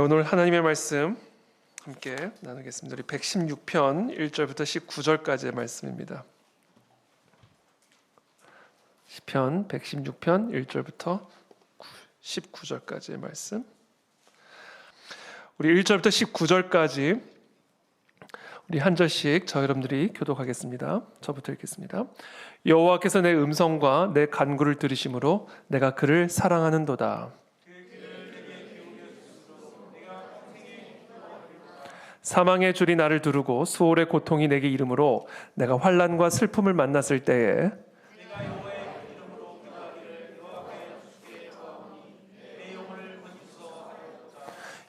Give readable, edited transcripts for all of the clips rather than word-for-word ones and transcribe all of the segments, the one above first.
오늘 하나님의 말씀 함께 나누겠습니다. 우리 116편 1절부터 19절까지의 말씀입니다. 시편 116편 1절부터 19절까지의 말씀. 우리 1절부터 19절까지 우리 한 절씩 저 여러분들이 교독하겠습니다. 저부터 읽겠습니다. 여호와께서 내 음성과 내 간구를 들으심으로 내가 그를 사랑하는도다. 사망의 줄이 나를 두르고 수월의 고통이 내게 이르므로 내가 환난과 슬픔을 만났을 때에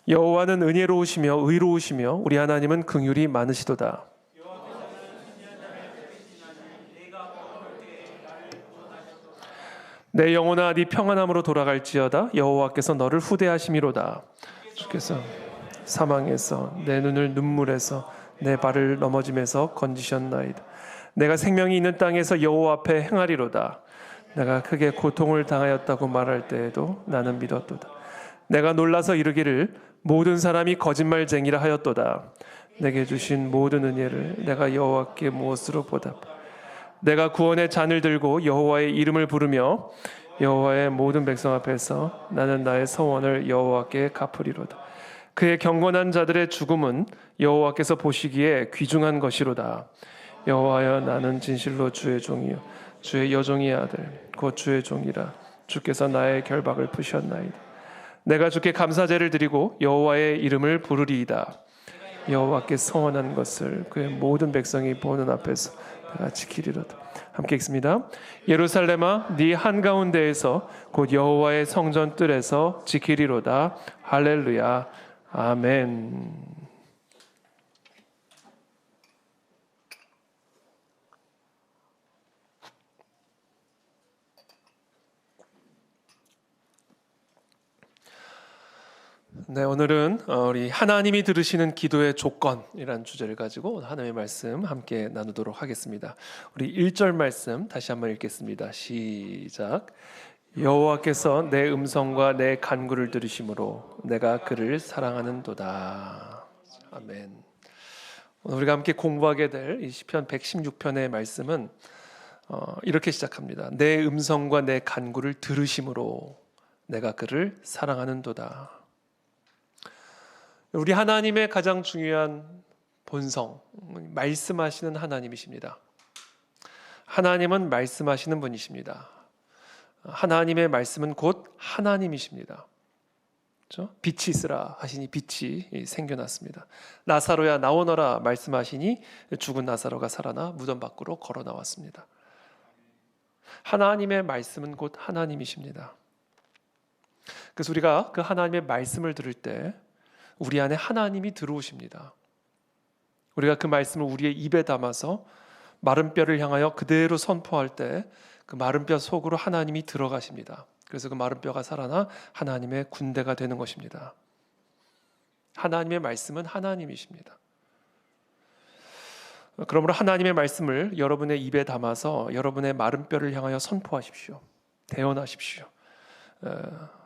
여호와는 은혜로우시며 의로우시며 우리 하나님은 긍휼이 많으시도다. 내 영혼아 네 평안함으로 돌아갈지어다. 여호와께서 너를 후대하심이로다. 주께서 사망에서 내 눈을 눈물에서 내 발을 넘어짐에서 건지셨나이다. 내가 생명이 있는 땅에서 여호와 앞에 행하리로다. 내가 크게 고통을 당하였다고 말할 때에도 나는 믿었도다. 내가 놀라서 이르기를 모든 사람이 거짓말쟁이라 하였도다. 내게 주신 모든 은혜를 내가 여호와께 무엇으로 보답? 내가 구원의 잔을 들고 여호와의 이름을 부르며 여호와의 모든 백성 앞에서 나는 나의 서원을 여호와께 갚으리로다. 그의 경건한 자들의 죽음은 여호와께서 보시기에 귀중한 것이로다. 여호와여 나는 진실로 주의 종이요 주의 여종의 아들 곧 주의 종이라. 주께서 나의 결박을 푸셨나이다. 내가 주께 감사제를 드리고 여호와의 이름을 부르리이다. 여호와께 서원한 것을 그의 모든 백성이 보는 앞에서 내가 지키리로다. 함께 읽습니다. 예루살렘아 네 한가운데에서 곧 여호와의 성전 뜰에서 지키리로다. 할렐루야. 아멘. 네, 오늘은 우리 하나님이 들으시는 기도의 조건이라는 주제를 가지고 하나님의 말씀 함께 나누도록 하겠습니다. 우리 1절 말씀 다시 한번 읽겠습니다. 시작. 여호와께서 내 음성과 내 간구를 들으심으로 내가 그를 사랑하는도다. 아멘. 오늘 우리가 함께 공부하게 될 이 시편 116편의 말씀은 이렇게 시작합니다. 내 음성과 내 간구를 들으심으로 내가 그를 사랑하는도다. 우리 하나님의 가장 중요한 본성, 말씀하시는 하나님이십니다. 하나님은 말씀하시는 분이십니다. 하나님의 말씀은 곧 하나님이십니다. 그렇죠? 빛이 있으라 하시니 빛이 생겨났습니다. 나사로야 나오너라 말씀하시니 죽은 나사로가 살아나 무덤 밖으로 걸어 나왔습니다. 하나님의 말씀은 곧 하나님이십니다. 그래서 우리가 그 하나님의 말씀을 들을 때 우리 안에 하나님이 들어오십니다. 우리가 그 말씀을 우리의 입에 담아서 마른 뼈를 향하여 그대로 선포할 때 그 마른 뼈 속으로 하나님이 들어가십니다. 그래서 그 마른 뼈가 살아나 하나님의 군대가 되는 것입니다. 하나님의 말씀은 하나님이십니다. 그러므로 하나님의 말씀을 여러분의 입에 담아서 여러분의 마른 뼈를 향하여 선포하십시오. 대언하십시오.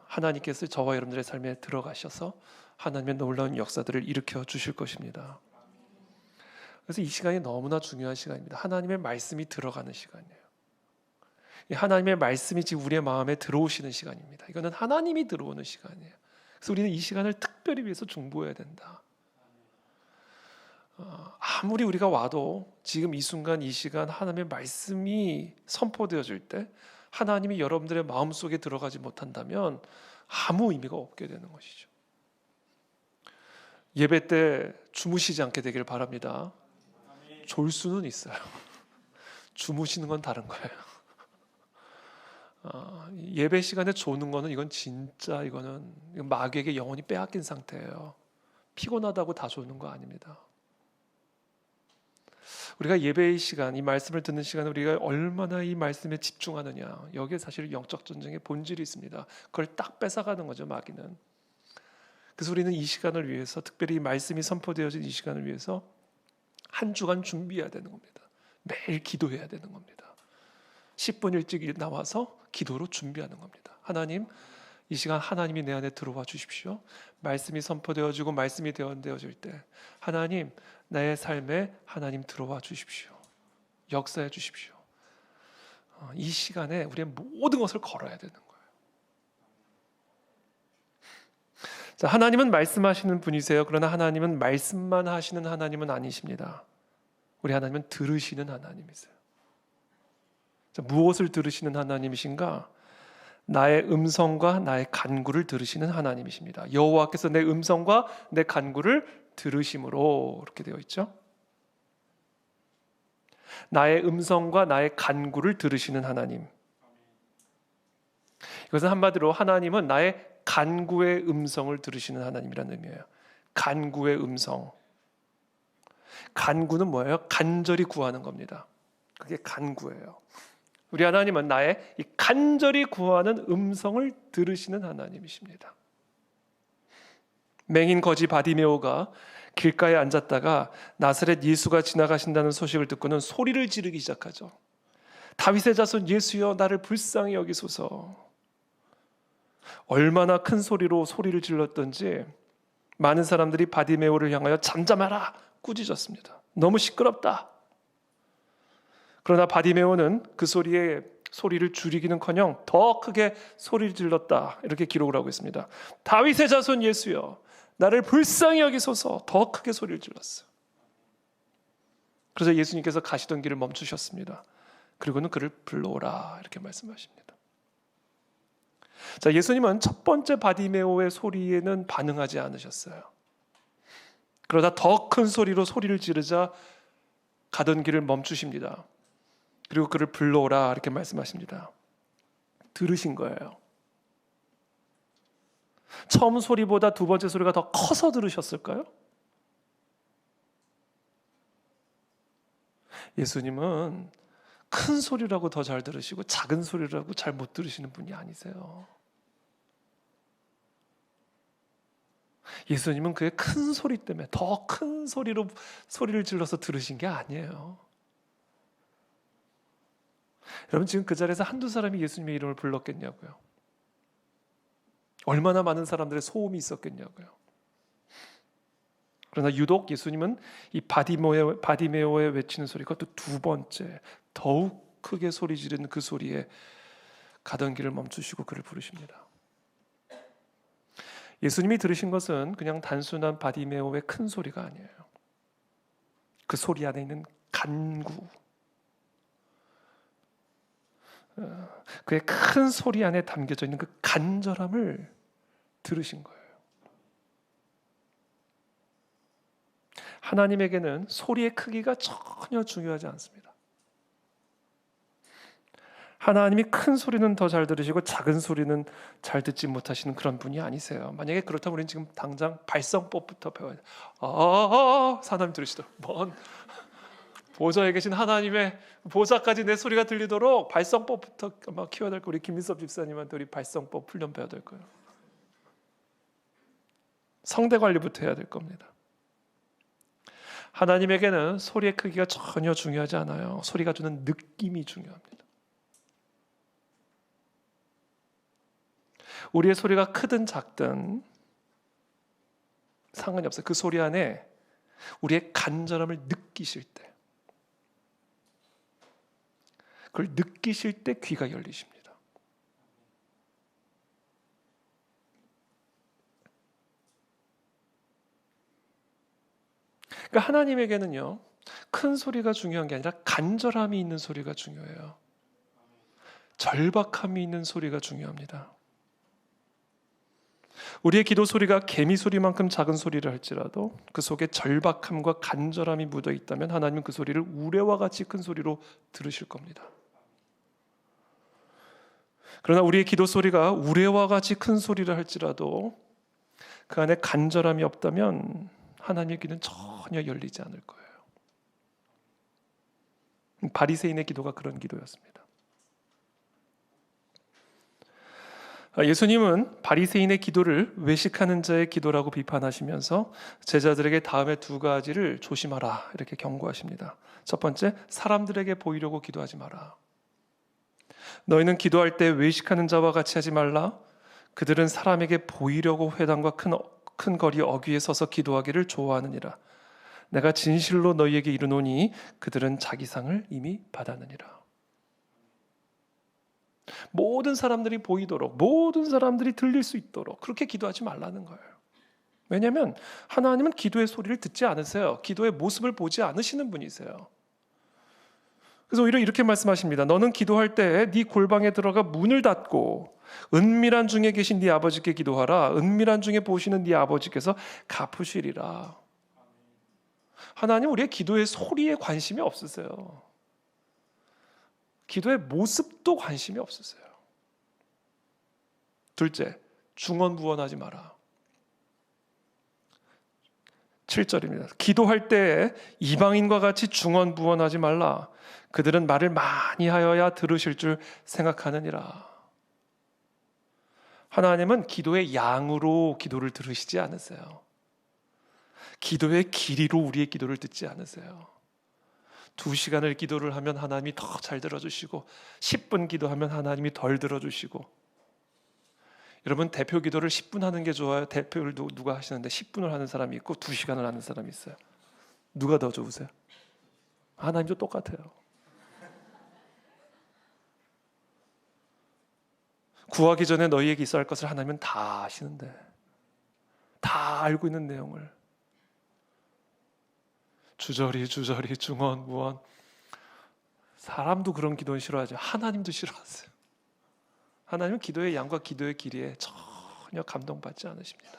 하나님께서 저와 여러분들의 삶에 들어가셔서 하나님의 놀라운 역사들을 일으켜 주실 것입니다. 그래서 이 시간이 너무나 중요한 시간입니다. 하나님의 말씀이 들어가는 시간이에요. 하나님의 말씀이 지금 우리의 마음에 들어오시는 시간입니다. 이거는 하나님이 들어오는 시간이에요. 그래서 우리는 이 시간을 특별히 위해서 중보해야 된다. 아무리 우리가 와도 지금 이 순간 이 시간 하나님의 말씀이 선포되어질 때 하나님이 여러분들의 마음속에 들어가지 못한다면 아무 의미가 없게 되는 것이죠. 예배 때 주무시지 않게 되길 바랍니다. 졸 수는 있어요. 주무시는 건 다른 거예요. 예배 시간에 조는 거는 이건 진짜 이거는 마귀에게 영혼이 빼앗긴 상태예요. 피곤하다고 다 조는 거 아닙니다. 우리가 예배의 시간, 이 말씀을 듣는 시간에 우리가 얼마나 이 말씀에 집중하느냐, 여기에 사실 영적 전쟁의 본질이 있습니다. 그걸 딱 뺏어가는 거죠, 마귀는. 그래서 우리는 이 시간을 위해서, 특별히 이 말씀이 선포되어진 이 시간을 위해서 한 주간 준비해야 되는 겁니다. 매일 기도해야 되는 겁니다. 10분 일찍 나와서 기도로 준비하는 겁니다. 하나님, 이 시간 하나님이 내 안에 들어와 주십시오. 말씀이 선포되어지고 말씀이 되어질 때 하나님, 나의 삶에 하나님 들어와 주십시오. 역사해 주십시오. 이 시간에 우리의 모든 것을 걸어야 되는 거예요. 자, 하나님은 말씀하시는 분이세요. 그러나 하나님은 말씀만 하시는 하나님은 아니십니다. 우리 하나님은 들으시는 하나님이세요. 자, 무엇을 들으시는 하나님이신가? 나의 음성과 나의 간구를 들으시는 하나님이십니다. 여호와께서 내 음성과 내 간구를 들으심으로, 이렇게 되어 있죠. 나의 음성과 나의 간구를 들으시는 하나님. 이것은 한마디로 하나님은 나의 간구의 음성을 들으시는 하나님이라는 의미예요. 간구의 음성. 간구는 뭐예요? 간절히 구하는 겁니다. 그게 간구예요. 우리 하나님은 나의 이 간절히 구하는 음성을 들으시는 하나님이십니다. 맹인 거지 바디메오가 길가에 앉았다가 나사렛 예수가 지나가신다는 소식을 듣고는 소리를 지르기 시작하죠. 다윗의 자손 예수여, 나를 불쌍히 여기소서. 얼마나 큰 소리로 소리를 질렀던지 많은 사람들이 바디메오를 향하여 잠잠하라 꾸짖었습니다. 너무 시끄럽다. 그러나 바디메오는 그 소리를 줄이기는커녕 더 크게 소리를 질렀다, 이렇게 기록을 하고 있습니다. 다윗의 자손 예수여, 나를 불쌍히 여기소서. 더 크게 소리를 질렀어요. 그래서 예수님께서 가시던 길을 멈추셨습니다. 그리고는 그를 불러오라, 이렇게 말씀하십니다. 자, 예수님은 첫 번째 바디메오의 소리에는 반응하지 않으셨어요. 그러다 더 큰 소리로 소리를 지르자 가던 길을 멈추십니다. 그리고 그를 불러오라, 이렇게 말씀하십니다. 들으신 거예요. 처음 소리보다 두 번째 소리가 더 커서 들으셨을까요? 예수님은 큰 소리라고 더 잘 들으시고 작은 소리라고 잘 못 들으시는 분이 아니세요. 예수님은 그의 큰 소리 때문에 더 큰 소리로 소리를 질러서 들으신 게 아니에요. 여러분, 지금 그 자리에서 한두 사람이 예수님의 이름을 불렀겠냐고요? 얼마나 많은 사람들의 소음이 있었겠냐고요? 그러나 유독 예수님은 이 바디메오의 외치는 소리, 그것도 두 번째 더욱 크게 소리 지르는 그 소리에 가던 길을 멈추시고 그를 부르십니다. 예수님이 들으신 것은 그냥 단순한 바디메오의 큰 소리가 아니에요. 그 소리 안에 있는 간구, 그의 큰 소리 안에 담겨져 있는 그 간절함을 들으신 거예요. 하나님에게는 소리의 크기가 전혀 중요하지 않습니다. 하나님이 큰 소리는 더 잘 들으시고 작은 소리는 잘 듣지 못하시는 그런 분이 아니세요. 만약에 그렇다면 우리는 지금 당장 발성법부터 배워야 돼요. 하나님 들으시도록, 먼 보좌에 계신 하나님의 보좌까지 내 소리가 들리도록 발성법부터 아마 키워야 될 거예요. 우리 김민섭 집사님한테 우리 발성법 훈련 배워야 될 거예요. 성대 관리부터 해야 될 겁니다. 하나님에게는 소리의 크기가 전혀 중요하지 않아요. 소리가 주는 느낌이 중요합니다. 우리의 소리가 크든 작든 상관이 없어요. 그 소리 안에 우리의 간절함을 느끼실 때, 그걸 느끼실 때 귀가 열리십니다. 그러니까 하나님에게는요, 큰 소리가 중요한 게 아니라 간절함이 있는 소리가 중요해요. 절박함이 있는 소리가 중요합니다. 우리의 기도 소리가 개미 소리만큼 작은 소리를 할지라도 그 속에 절박함과 간절함이 묻어 있다면 하나님은 그 소리를 우레와 같이 큰 소리로 들으실 겁니다. 그러나 우리의 기도 소리가 우레와 같이 큰 소리를 할지라도 그 안에 간절함이 없다면 하나님의 귀는 전혀 열리지 않을 거예요. 바리새인의 기도가 그런 기도였습니다. 예수님은 바리새인의 기도를 외식하는 자의 기도라고 비판하시면서 제자들에게 다음에 두 가지를 조심하라, 이렇게 경고하십니다. 첫 번째, 사람들에게 보이려고 기도하지 마라. 너희는 기도할 때 외식하는 자와 같이 하지 말라. 그들은 사람에게 보이려고 회당과 큰 거리 어귀에 서서 기도하기를 좋아하느니라. 내가 진실로 너희에게 이르노니 그들은 자기 상을 이미 받았느니라. 모든 사람들이 보이도록, 모든 사람들이 들릴 수 있도록 그렇게 기도하지 말라는 거예요. 왜냐하면 하나님은 기도의 소리를 듣지 않으세요. 기도의 모습을 보지 않으시는 분이세요. 그래서 오히려 이렇게 말씀하십니다. 너는 기도할 때 네 골방에 들어가 문을 닫고 은밀한 중에 계신 네 아버지께 기도하라. 은밀한 중에 보시는 네 아버지께서 갚으시리라. 하나님 우리의 기도의 소리에 관심이 없으세요. 기도의 모습도 관심이 없으세요. 둘째, 중언부언하지 마라. 7절입니다. 기도할 때 이방인과 같이 중언부언하지 말라. 그들은 말을 많이 하여야 들으실 줄 생각하느니라. 하나님은 기도의 양으로 기도를 들으시지 않으세요. 기도의 길이로 우리의 기도를 듣지 않으세요. 2시간을 기도를 하면 하나님이 더 잘 들어주시고 10분 기도하면 하나님이 덜 들어주시고. 여러분 대표 기도를 10분 하는 게 좋아요? 대표를 누가 하시는데 10분을 하는 사람이 있고 2시간을 하는 사람이 있어요. 누가 더 좋으세요? 하나님도 똑같아요. 구하기 전에 너희에게 있어야 할 것을 하나님은 다 아시는데, 다 알고 있는 내용을 주저리 중언부언. 사람도 그런 기도는 싫어하죠. 하나님도 싫어하세요. 하나님은 기도의 양과 기도의 길이에 전혀 감동받지 않으십니다.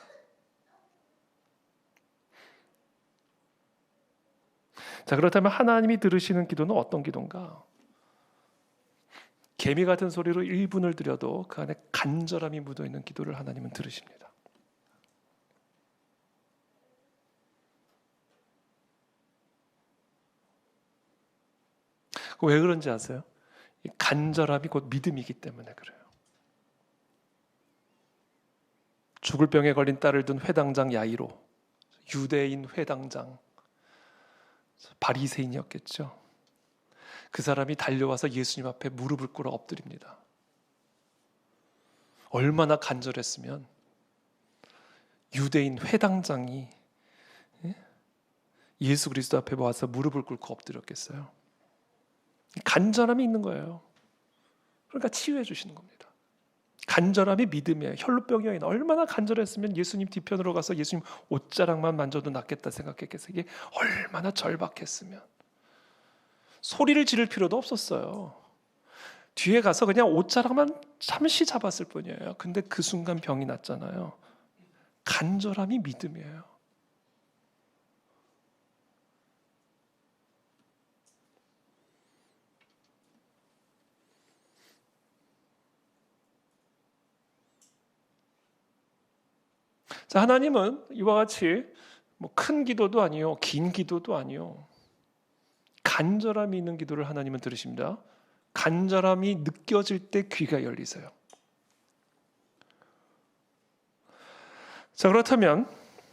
자, 그렇다면 하나님이 들으시는 기도는 어떤 기도인가? 개미 같은 소리로 1분을 드려도 그 안에 간절함이 묻어있는 기도를 하나님은 들으십니다. 왜 그런지 아세요? 이 간절함이 곧 믿음이기 때문에 그래요. 죽을 병에 걸린 딸을 둔 회당장 야이로, 유대인 회당장, 바리새인이었겠죠. 그 사람이 달려와서 예수님 앞에 무릎을 꿇어 엎드립니다. 얼마나 간절했으면 유대인 회당장이 예수 그리스도 앞에 와서 무릎을 꿇고 엎드렸겠어요. 간절함이 있는 거예요. 그러니까 치유해 주시는 겁니다. 간절함이 믿음이에요. 혈루병이 여인 얼마나 간절했으면 예수님 뒤편으로 가서 예수님 옷자락만 만져도 낫겠다 생각했겠어요. 이게 얼마나 절박했으면. 소리를 지를 필요도 없었어요. 뒤에 가서 그냥 옷자락만 잠시 잡았을 뿐이에요. 근데 그 순간 병이 났잖아요. 간절함이 믿음이에요. 자, 하나님은 이와 같이 큰 기도도 아니요, 긴 기도도 아니요, 간절함이 있는 기도를 하나님은 들으십니다. 간절함이 느껴질 때 귀가 열리세요. 자, 그렇다면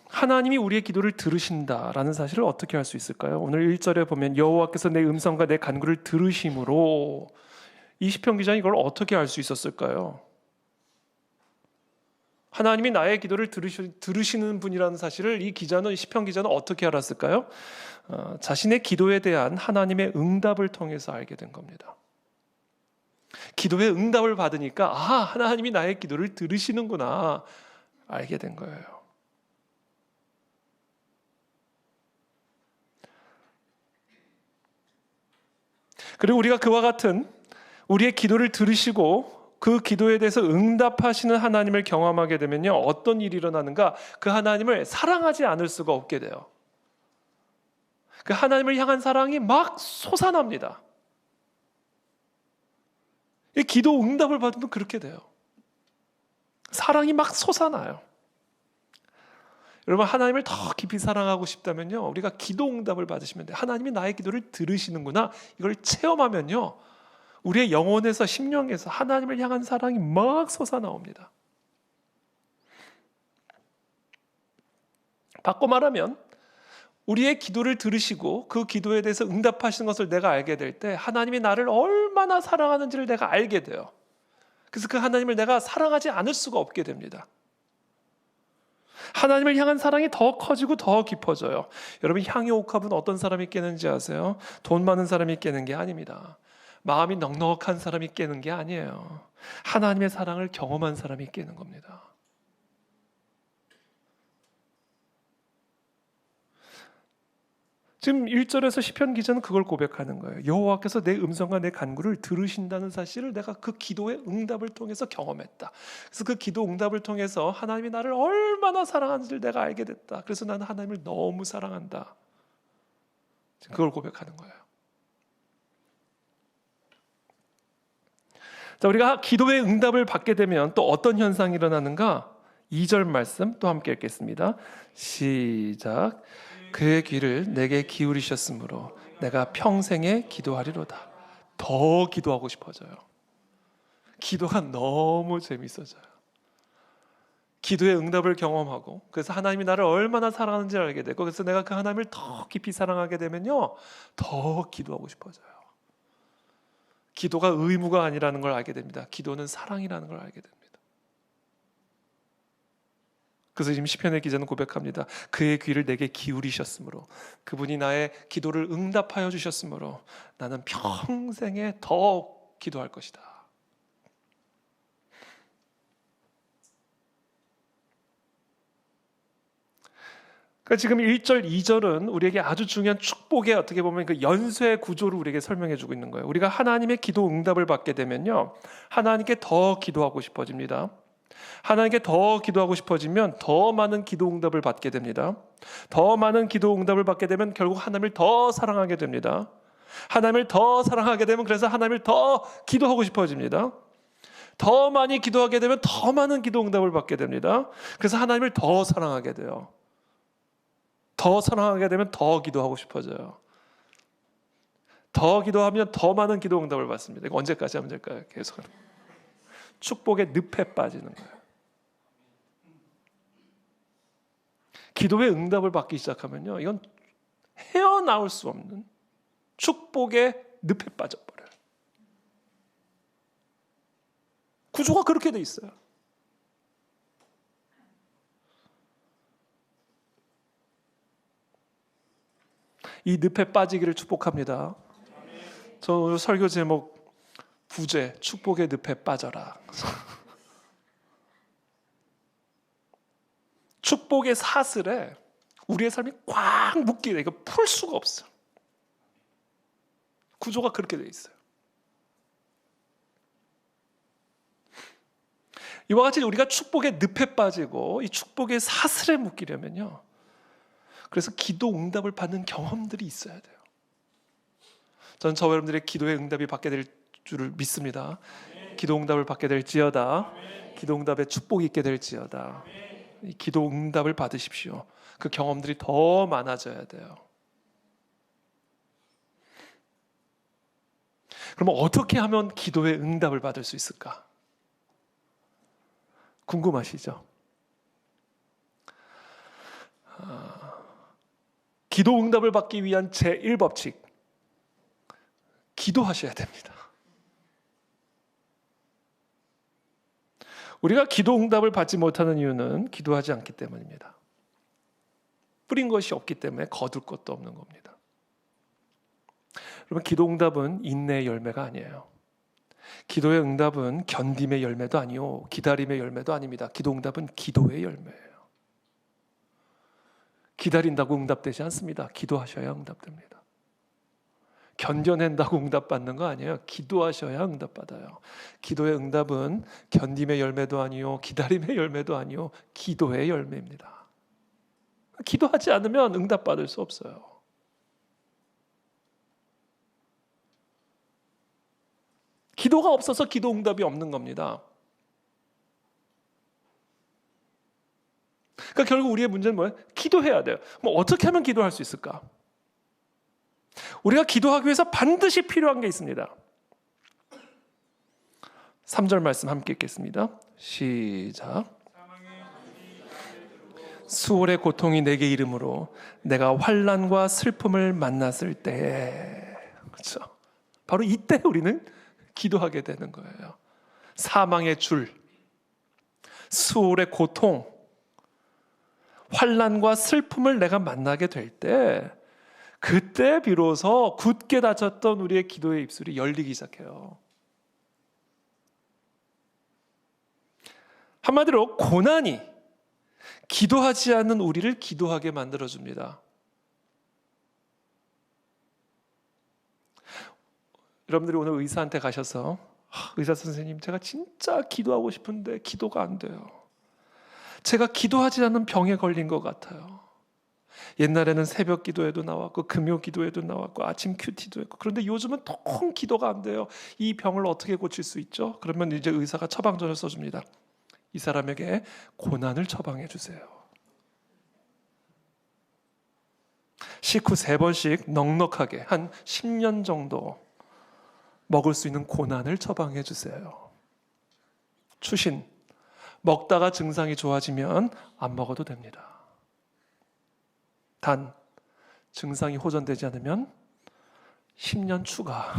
하나님이 우리의 기도를 들으신다라는 사실을 어떻게 알 수 있을까요? 오늘 1절에 보면 여호와께서 내 음성과 내 간구를 들으심으로, 이 시편 기자는 이걸 어떻게 알 수 있었을까요? 하나님이 나의 기도를 들으시는 분이라는 사실을 이 시편 기자는 어떻게 알았을까요? 자신의 기도에 대한 하나님의 응답을 통해서 알게 된 겁니다. 기도의 응답을 받으니까 하나님이 나의 기도를 들으시는구나 알게 된 거예요. 그리고 우리가 그와 같은 우리의 기도를 들으시고 그 기도에 대해서 응답하시는 하나님을 경험하게 되면요, 어떤 일이 일어나는가? 그 하나님을 사랑하지 않을 수가 없게 돼요. 그 하나님을 향한 사랑이 막 솟아납니다. 이 기도 응답을 받으면 그렇게 돼요. 사랑이 막 솟아나요. 여러분, 하나님을 더 깊이 사랑하고 싶다면요, 우리가 기도 응답을 받으시면 돼요. 하나님이 나의 기도를 들으시는구나, 이걸 체험하면요, 우리의 영혼에서, 심령에서 하나님을 향한 사랑이 막 솟아나옵니다. 바꿔 말하면 우리의 기도를 들으시고 그 기도에 대해서 응답하시는 것을 내가 알게 될 때 하나님이 나를 얼마나 사랑하는지를 내가 알게 돼요. 그래서 그 하나님을 내가 사랑하지 않을 수가 없게 됩니다. 하나님을 향한 사랑이 더 커지고 더 깊어져요. 여러분, 향유 옥합은 어떤 사람이 깨는지 아세요? 돈 많은 사람이 깨는 게 아닙니다. 마음이 넉넉한 사람이 깨는 게 아니에요. 하나님의 사랑을 경험한 사람이 깨는 겁니다. 지금 1절에서 시편 기자는 그걸 고백하는 거예요. 여호와께서 내 음성과 내 간구를 들으신다는 사실을 내가 그 기도의 응답을 통해서 경험했다. 그래서 그 기도 응답을 통해서 하나님이 나를 얼마나 사랑하는지를 내가 알게 됐다. 그래서 나는 하나님을 너무 사랑한다. 그걸 고백하는 거예요. 자, 우리가 기도의 응답을 받게 되면 또 어떤 현상이 일어나는가? 2절 말씀 또 함께 읽겠습니다. 시작. 그의 귀를 내게 기울이셨으므로 내가 평생에 기도하리로다. 더 기도하고 싶어져요. 기도가 너무 재밌어져요. 기도의 응답을 경험하고, 그래서 하나님이 나를 얼마나 사랑하는지 알게 되고, 그래서 내가 그 하나님을 더 깊이 사랑하게 되면요, 더 기도하고 싶어져요. 기도가 의무가 아니라는 걸 알게 됩니다. 기도는 사랑이라는 걸 알게 됩니다. 그래서 지금 시편의 기자는 고백합니다. 그의 귀를 내게 기울이셨으므로, 그분이 나의 기도를 응답하여 주셨으므로 나는 평생에 더 기도할 것이다. 그러니까 지금 1절, 2절은 우리에게 아주 중요한 축복의 어떻게 보면 그 연쇄 구조를 우리에게 설명해 주고 있는 거예요. 우리가 하나님의 기도 응답을 받게 되면요, 하나님께 더 기도하고 싶어집니다. 하나님께 더 기도하고 싶어지면 더 많은 기도 응답을 받게 됩니다. 더 많은 기도 응답을 받게 되면 결국 하나님을 더 사랑하게 됩니다. 하나님을 더 사랑하게 되면 그래서 하나님을 더 기도하고 싶어집니다. 더 많이 기도하게 되면 더 많은 기도 응답을 받게 됩니다. 그래서 하나님을 더 사랑하게 돼요. 더 사랑하게 되면 더 기도하고 싶어져요. 더 기도하면 더 많은 기도 응답을 받습니다. 이거 언제까지 하면 될까요? 계속 축복의 늪에 빠지는 거예요. 기도의 응답을 받기 시작하면요, 이건 헤어나올 수 없는 축복의 늪에 빠져버려요. 구조가 그렇게 돼 있어요. 이 늪에 빠지기를 축복합니다. 저 오늘 설교 제목 부제, 축복의 늪에 빠져라. 축복의 사슬에 우리의 삶이 꽉 묶이게 돼. 이거 풀 수가 없어요. 구조가 그렇게 돼 있어요. 이와 같이 우리가 축복의 늪에 빠지고 이 축복의 사슬에 묶이려면요, 그래서 기도 응답을 받는 경험들이 있어야 돼요. 저는 저와 여러분들의 기도의 응답이 받게 될 줄을 믿습니다. 기도 응답을 받게 될지어다. 기도 응답에 축복이 있게 될지어다. 이 기도 응답을 받으십시오. 그 경험들이 더 많아져야 돼요. 그러면 어떻게 하면 기도의 응답을 받을 수 있을까? 궁금하시죠? 기도 응답을 받기 위한 제1법칙, 기도하셔야 됩니다. 우리가 기도 응답을 받지 못하는 이유는 기도하지 않기 때문입니다. 뿌린 것이 없기 때문에 거둘 것도 없는 겁니다. 여러분, 기도 응답은 인내의 열매가 아니에요. 기도의 응답은 견딤의 열매도 아니요, 기다림의 열매도 아닙니다. 기도 응답은 기도의 열매예요. 기다린다고 응답되지 않습니다. 기도하셔야 응답됩니다. 견뎌낸다고 응답받는 거 아니에요. 기도하셔야 응답받아요. 기도의 응답은 견딤의 열매도 아니요, 기다림의 열매도 아니요, 기도의 열매입니다. 기도하지 않으면 응답받을 수 없어요. 기도가 없어서 기도 응답이 없는 겁니다. 그러니까 결국 우리의 문제는 뭐예요? 기도해야 돼요. 뭐 어떻게 하면 기도할 수 있을까? 우리가 기도하기 위해서 반드시 필요한 게 있습니다. 3절 말씀 함께 읽겠습니다. 시작. 수월의 고통이 내게 이름으로 내가 환난과 슬픔을 만났을 때, 그렇죠? 바로 이때 우리는 기도하게 되는 거예요. 사망의 줄, 수월의 고통, 환난과 슬픔을 내가 만나게 될 때, 그때 비로소 굳게 닫혔던 우리의 기도의 입술이 열리기 시작해요. 한마디로 고난이 기도하지 않는 우리를 기도하게 만들어줍니다. 여러분들이 오늘 의사한테 가셔서 의사 선생님, 제가 진짜 기도하고 싶은데 기도가 안 돼요. 제가 기도하지 않는 병에 걸린 것 같아요. 옛날에는 새벽 기도에도 나왔고 금요 기도에도 나왔고 아침 큐티도 했고, 그런데 요즘은 통 기도가 안 돼요. 이 병을 어떻게 고칠 수 있죠? 그러면 이제 의사가 처방전을 써줍니다. 이 사람에게 고난을 처방해 주세요. 식후 3번씩 넉넉하게 한 10년 정도 먹을 수 있는 고난을 처방해 주세요. 추신, 먹다가 증상이 좋아지면 안 먹어도 됩니다. 단, 증상이 호전되지 않으면 10년 추가.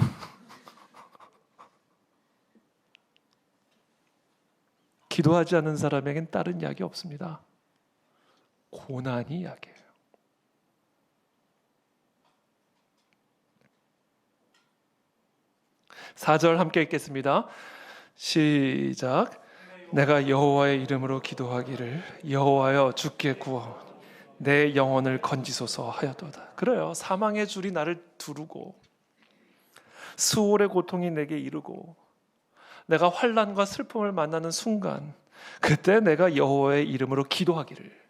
기도하지 않는 사람에겐 다른 약이 없습니다. 고난이 약이에요. 사 절 함께 읽겠습니다. 시작. 내가 여호와의 이름으로 기도하기를 여호와여 주께 구하오니 내 영혼을 건지소서 하였도다. 그래요. 사망의 줄이 나를 두르고 수월의 고통이 내게 이르고 내가 환난과 슬픔을 만나는 순간, 그때 내가 여호와의 이름으로 기도하기를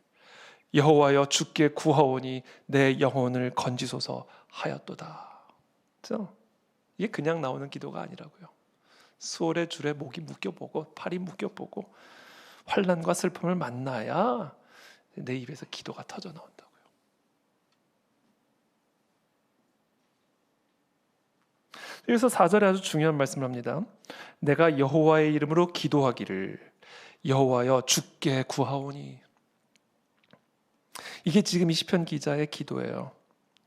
여호와여 주께 구하오니 내 영혼을 건지소서 하였도다. 그렇죠? 이게 그냥 나오는 기도가 아니라고요. 수월의 줄에 목이 묶여보고 팔이 묶여보고 환난과 슬픔을 만나야 내 입에서 기도가 터져 나온다고요. 그래서 4절에 아주 중요한 말씀을 합니다. 내가 여호와의 이름으로 기도하기를 여호와여 주께 구하오니. 이게 지금 이 시편 기자의 기도예요.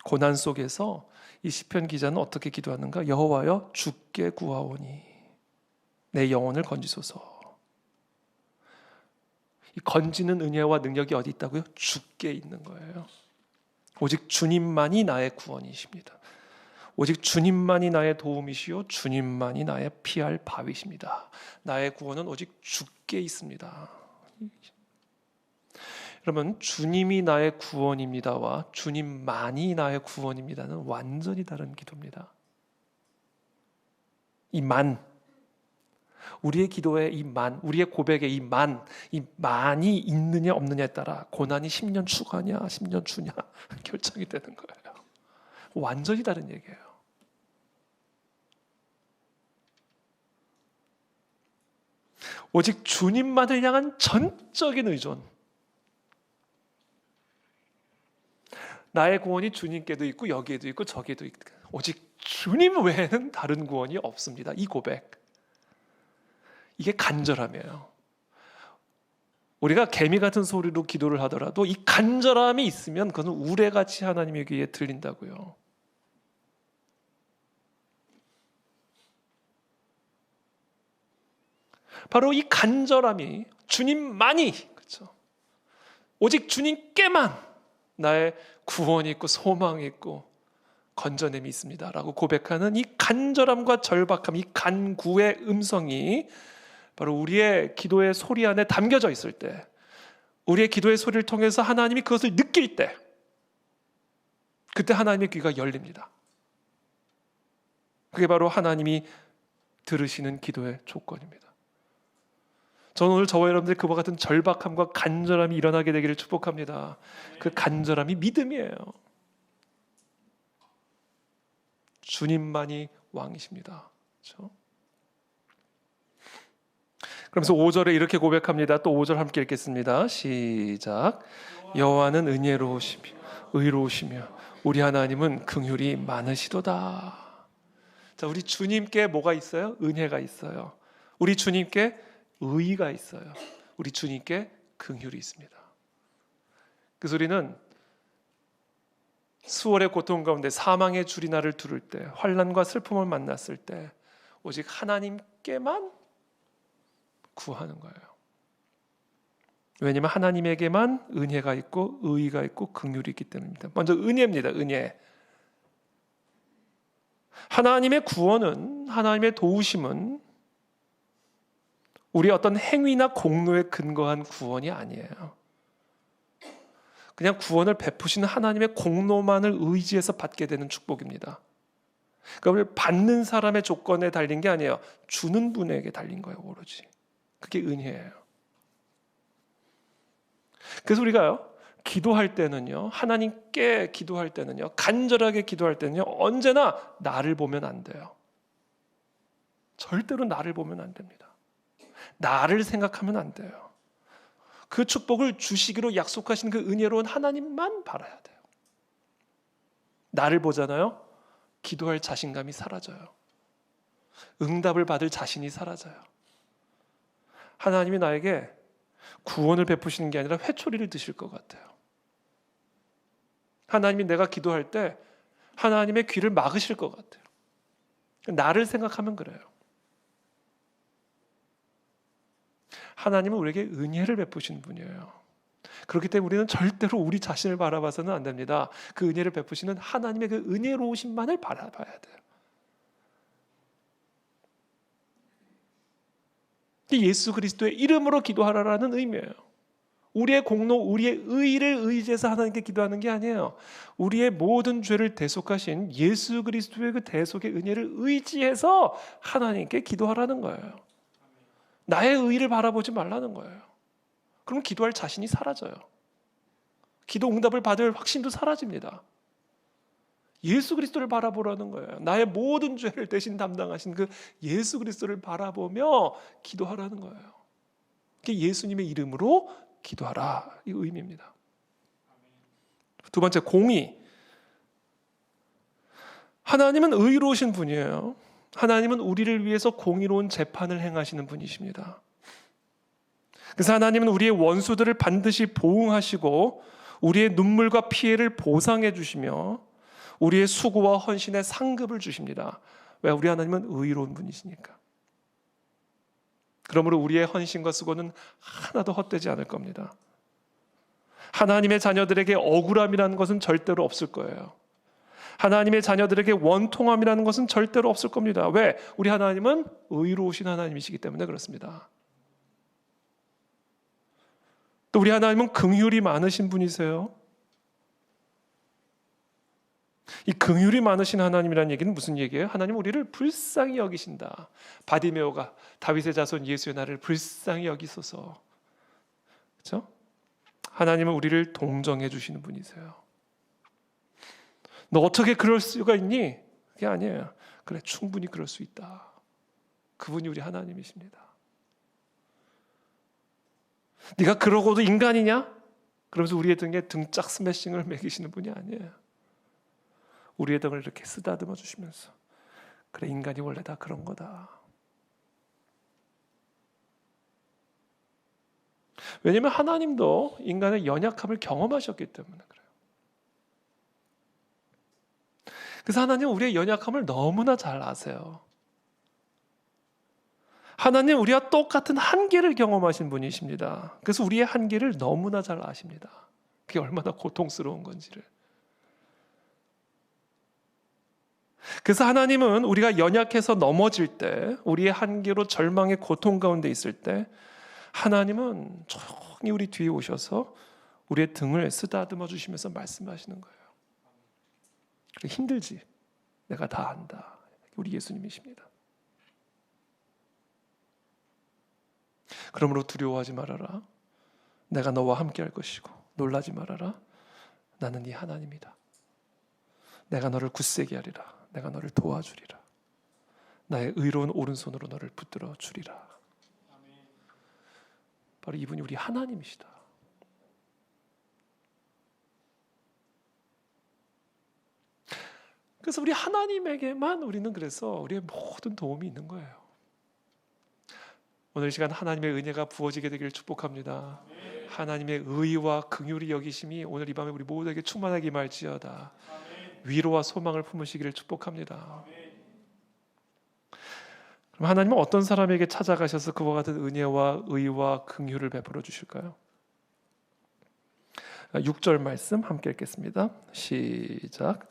고난 속에서 이 시편 기자는 어떻게 기도하는가? 여호와여 주께 구하오니 내 영혼을 건지소서. 이 건지는 은혜와 능력이 어디 있다고요? 주께 있는 거예요. 오직 주님만이 나의 구원이십니다. 오직 주님만이 나의 도움이시요 주님만이 나의 피할 바위십니다. 나의 구원은 오직 주께 있습니다. 여러분, 주님이 나의 구원입니다와 주님만이 나의 구원입니다는 완전히 다른 기도입니다. 이 만, 우리의 기도에 이 만, 우리의 고백에 이 만이 있느냐 없느냐에 따라 고난이 10년 추가냐 10년 주냐 결정이 되는 거예요. 완전히 다른 얘기예요. 오직 주님만을 향한 전적인 의존. 나의 구원이 주님께도 있고 여기에도 있고 저기에도 있고 오직 주님 외에는 다른 구원이 없습니다. 이 고백, 이게 간절함이에요. 우리가 개미 같은 소리로 기도를 하더라도 이 간절함이 있으면 그것은 우레같이 하나님의 귀에 들린다고요. 바로 이 간절함이 주님만이, 그렇죠? 오직 주님께만 나의 구원이 있고 소망이 있고 건져냄이 있습니다라고 고백하는 이 간절함과 절박함, 이 간구의 음성이 바로 우리의 기도의 소리 안에 담겨져 있을 때, 우리의 기도의 소리를 통해서 하나님이 그것을 느낄 때, 그때 하나님의 귀가 열립니다. 그게 바로 하나님이 들으시는 기도의 조건입니다. 저는 오늘 저와 여러분들 그와 같은 절박함과 간절함이 일어나게 되기를 축복합니다. 그 간절함이 믿음이에요. 주님만이 왕이십니다. 그렇죠? 그러면서 5절에 이렇게 고백합니다. 또 5절 함께 읽겠습니다. 시작. 여호와는 은혜로우시며 의로우시며 우리 하나님은 긍휼이 많으시도다. 자, 우리 주님께 뭐가 있어요? 은혜가 있어요. 우리 주님께 의의가 있어요. 우리 주님께 긍휼이 있습니다. 그 소리는 수월의 고통 가운데 사망의 줄이 나를 두를 때, 환난과 슬픔을 만났을 때 오직 하나님께만 구하는 거예요. 왜냐하면 하나님에게만 은혜가 있고 의의가 있고 긍휼이 있기 때문입니다. 먼저 은혜입니다. 은혜. 하나님의 구원은, 하나님의 도우심은 우리의 어떤 행위나 공로에 근거한 구원이 아니에요. 그냥 구원을 베푸시는 하나님의 공로만을 의지해서 받게 되는 축복입니다. 그걸 받는 사람의 조건에 달린 게 아니에요. 주는 분에게 달린 거예요, 오로지. 그게 은혜예요. 그래서 우리가요, 기도할 때는요, 하나님께 기도할 때는요, 간절하게 기도할 때는요, 언제나 나를 보면 안 돼요. 절대로 나를 보면 안 됩니다. 나를 생각하면 안 돼요. 그 축복을 주시기로 약속하신 그 은혜로운 하나님만 바라야 돼요. 나를 보잖아요. 기도할 자신감이 사라져요. 응답을 받을 자신이 사라져요. 하나님이 나에게 구원을 베푸시는 게 아니라 회초리를 드실 것 같아요. 하나님이 내가 기도할 때 하나님의 귀를 막으실 것 같아요. 나를 생각하면 그래요. 하나님은 우리에게 은혜를 베푸시는 분이에요. 그렇기 때문에 우리는 절대로 우리 자신을 바라봐서는 안 됩니다. 그 은혜를 베푸시는 하나님의 그 은혜로우심만을 바라봐야 돼요. 예수 그리스도의 이름으로 기도하라라는 의미예요. 우리의 공로, 우리의 의의를 의지해서 하나님께 기도하는 게 아니에요. 우리의 모든 죄를 대속하신 예수 그리스도의 그 대속의 은혜를 의지해서 하나님께 기도하라는 거예요. 나의 의의를 바라보지 말라는 거예요. 그럼 기도할 자신이 사라져요. 기도 응답을 받을 확신도 사라집니다. 예수 그리스도를 바라보라는 거예요. 나의 모든 죄를 대신 담당하신 그 예수 그리스도를 바라보며 기도하라는 거예요. 그게 예수님의 이름으로 기도하라, 이 의미입니다. 두 번째, 공의. 하나님은 의로우신 분이에요. 하나님은 우리를 위해서 공의로운 재판을 행하시는 분이십니다. 그래서 하나님은 우리의 원수들을 반드시 보응하시고 우리의 눈물과 피해를 보상해 주시며 우리의 수고와 헌신의 상급을 주십니다. 왜? 우리 하나님은 의로운 분이시니까. 그러므로 우리의 헌신과 수고는 하나도 헛되지 않을 겁니다. 하나님의 자녀들에게 억울함이라는 것은 절대로 없을 거예요. 하나님의 자녀들에게 원통함이라는 것은 절대로 없을 겁니다. 왜? 우리 하나님은 의로우신 하나님이시기 때문에 그렇습니다. 또 우리 하나님은 긍휼이 많으신 분이세요. 이 긍휼이 많으신 하나님이라는 얘기는 무슨 얘기예요? 하나님 우리를 불쌍히 여기신다. 바디메오가 다윗의 자손 예수의 나를 불쌍히 여기소서. 그렇죠? 하나님은 우리를 동정해 주시는 분이세요. 너 어떻게 그럴 수가 있니? 그게 아니에요. 그래, 충분히 그럴 수 있다. 그분이 우리 하나님이십니다. 네가 그러고도 인간이냐? 그러면서 우리의 등에 등짝 스매싱을 매기시는 분이 아니에요. 우리의 등을 이렇게 쓰다듬어 주시면서 그래, 인간이 원래 다 그런 거다. 왜냐하면 하나님도 인간의 연약함을 경험하셨기 때문에 그래요. 그래서 하나님은 우리의 연약함을 너무나 잘 아세요. 하나님 우리와 똑같은 한계를 경험하신 분이십니다. 그래서 우리의 한계를 너무나 잘 아십니다. 그게 얼마나 고통스러운 건지를. 그래서 하나님은 우리가 연약해서 넘어질 때, 우리의 한계로 절망의 고통 가운데 있을 때 하나님은 조용히 우리 뒤에 오셔서 우리의 등을 쓰다듬어 주시면서 말씀하시는 거예요. 그래, 힘들지? 내가 다 안다. 우리 예수님이십니다. 그러므로 두려워하지 말아라. 내가 너와 함께 할 것이고 놀라지 말아라. 나는 네 하나님이다. 내가 너를 굳세게 하리라. 내가 너를 도와주리라. 나의 의로운 오른손으로 너를 붙들어 주리라. 바로 이분이 우리 하나님이시다. 그래서 우리 하나님에게만 우리는 그래서 우리의 모든 도움이 있는 거예요. 오늘 이 시간 하나님의 은혜가 부어지게 되기를 축복합니다. 하나님의 의와 긍휼이 여기심이 오늘 이 밤에 우리 모두에게 충만하게 임할지어다. 위로와 소망을 품으시기를 축복합니다. 그럼 하나님은 어떤 사람에게 찾아가셔서 그와 같은 은혜와 의와 긍휼을 베풀어 주실까요? 6절 말씀 함께 읽겠습니다. 시작.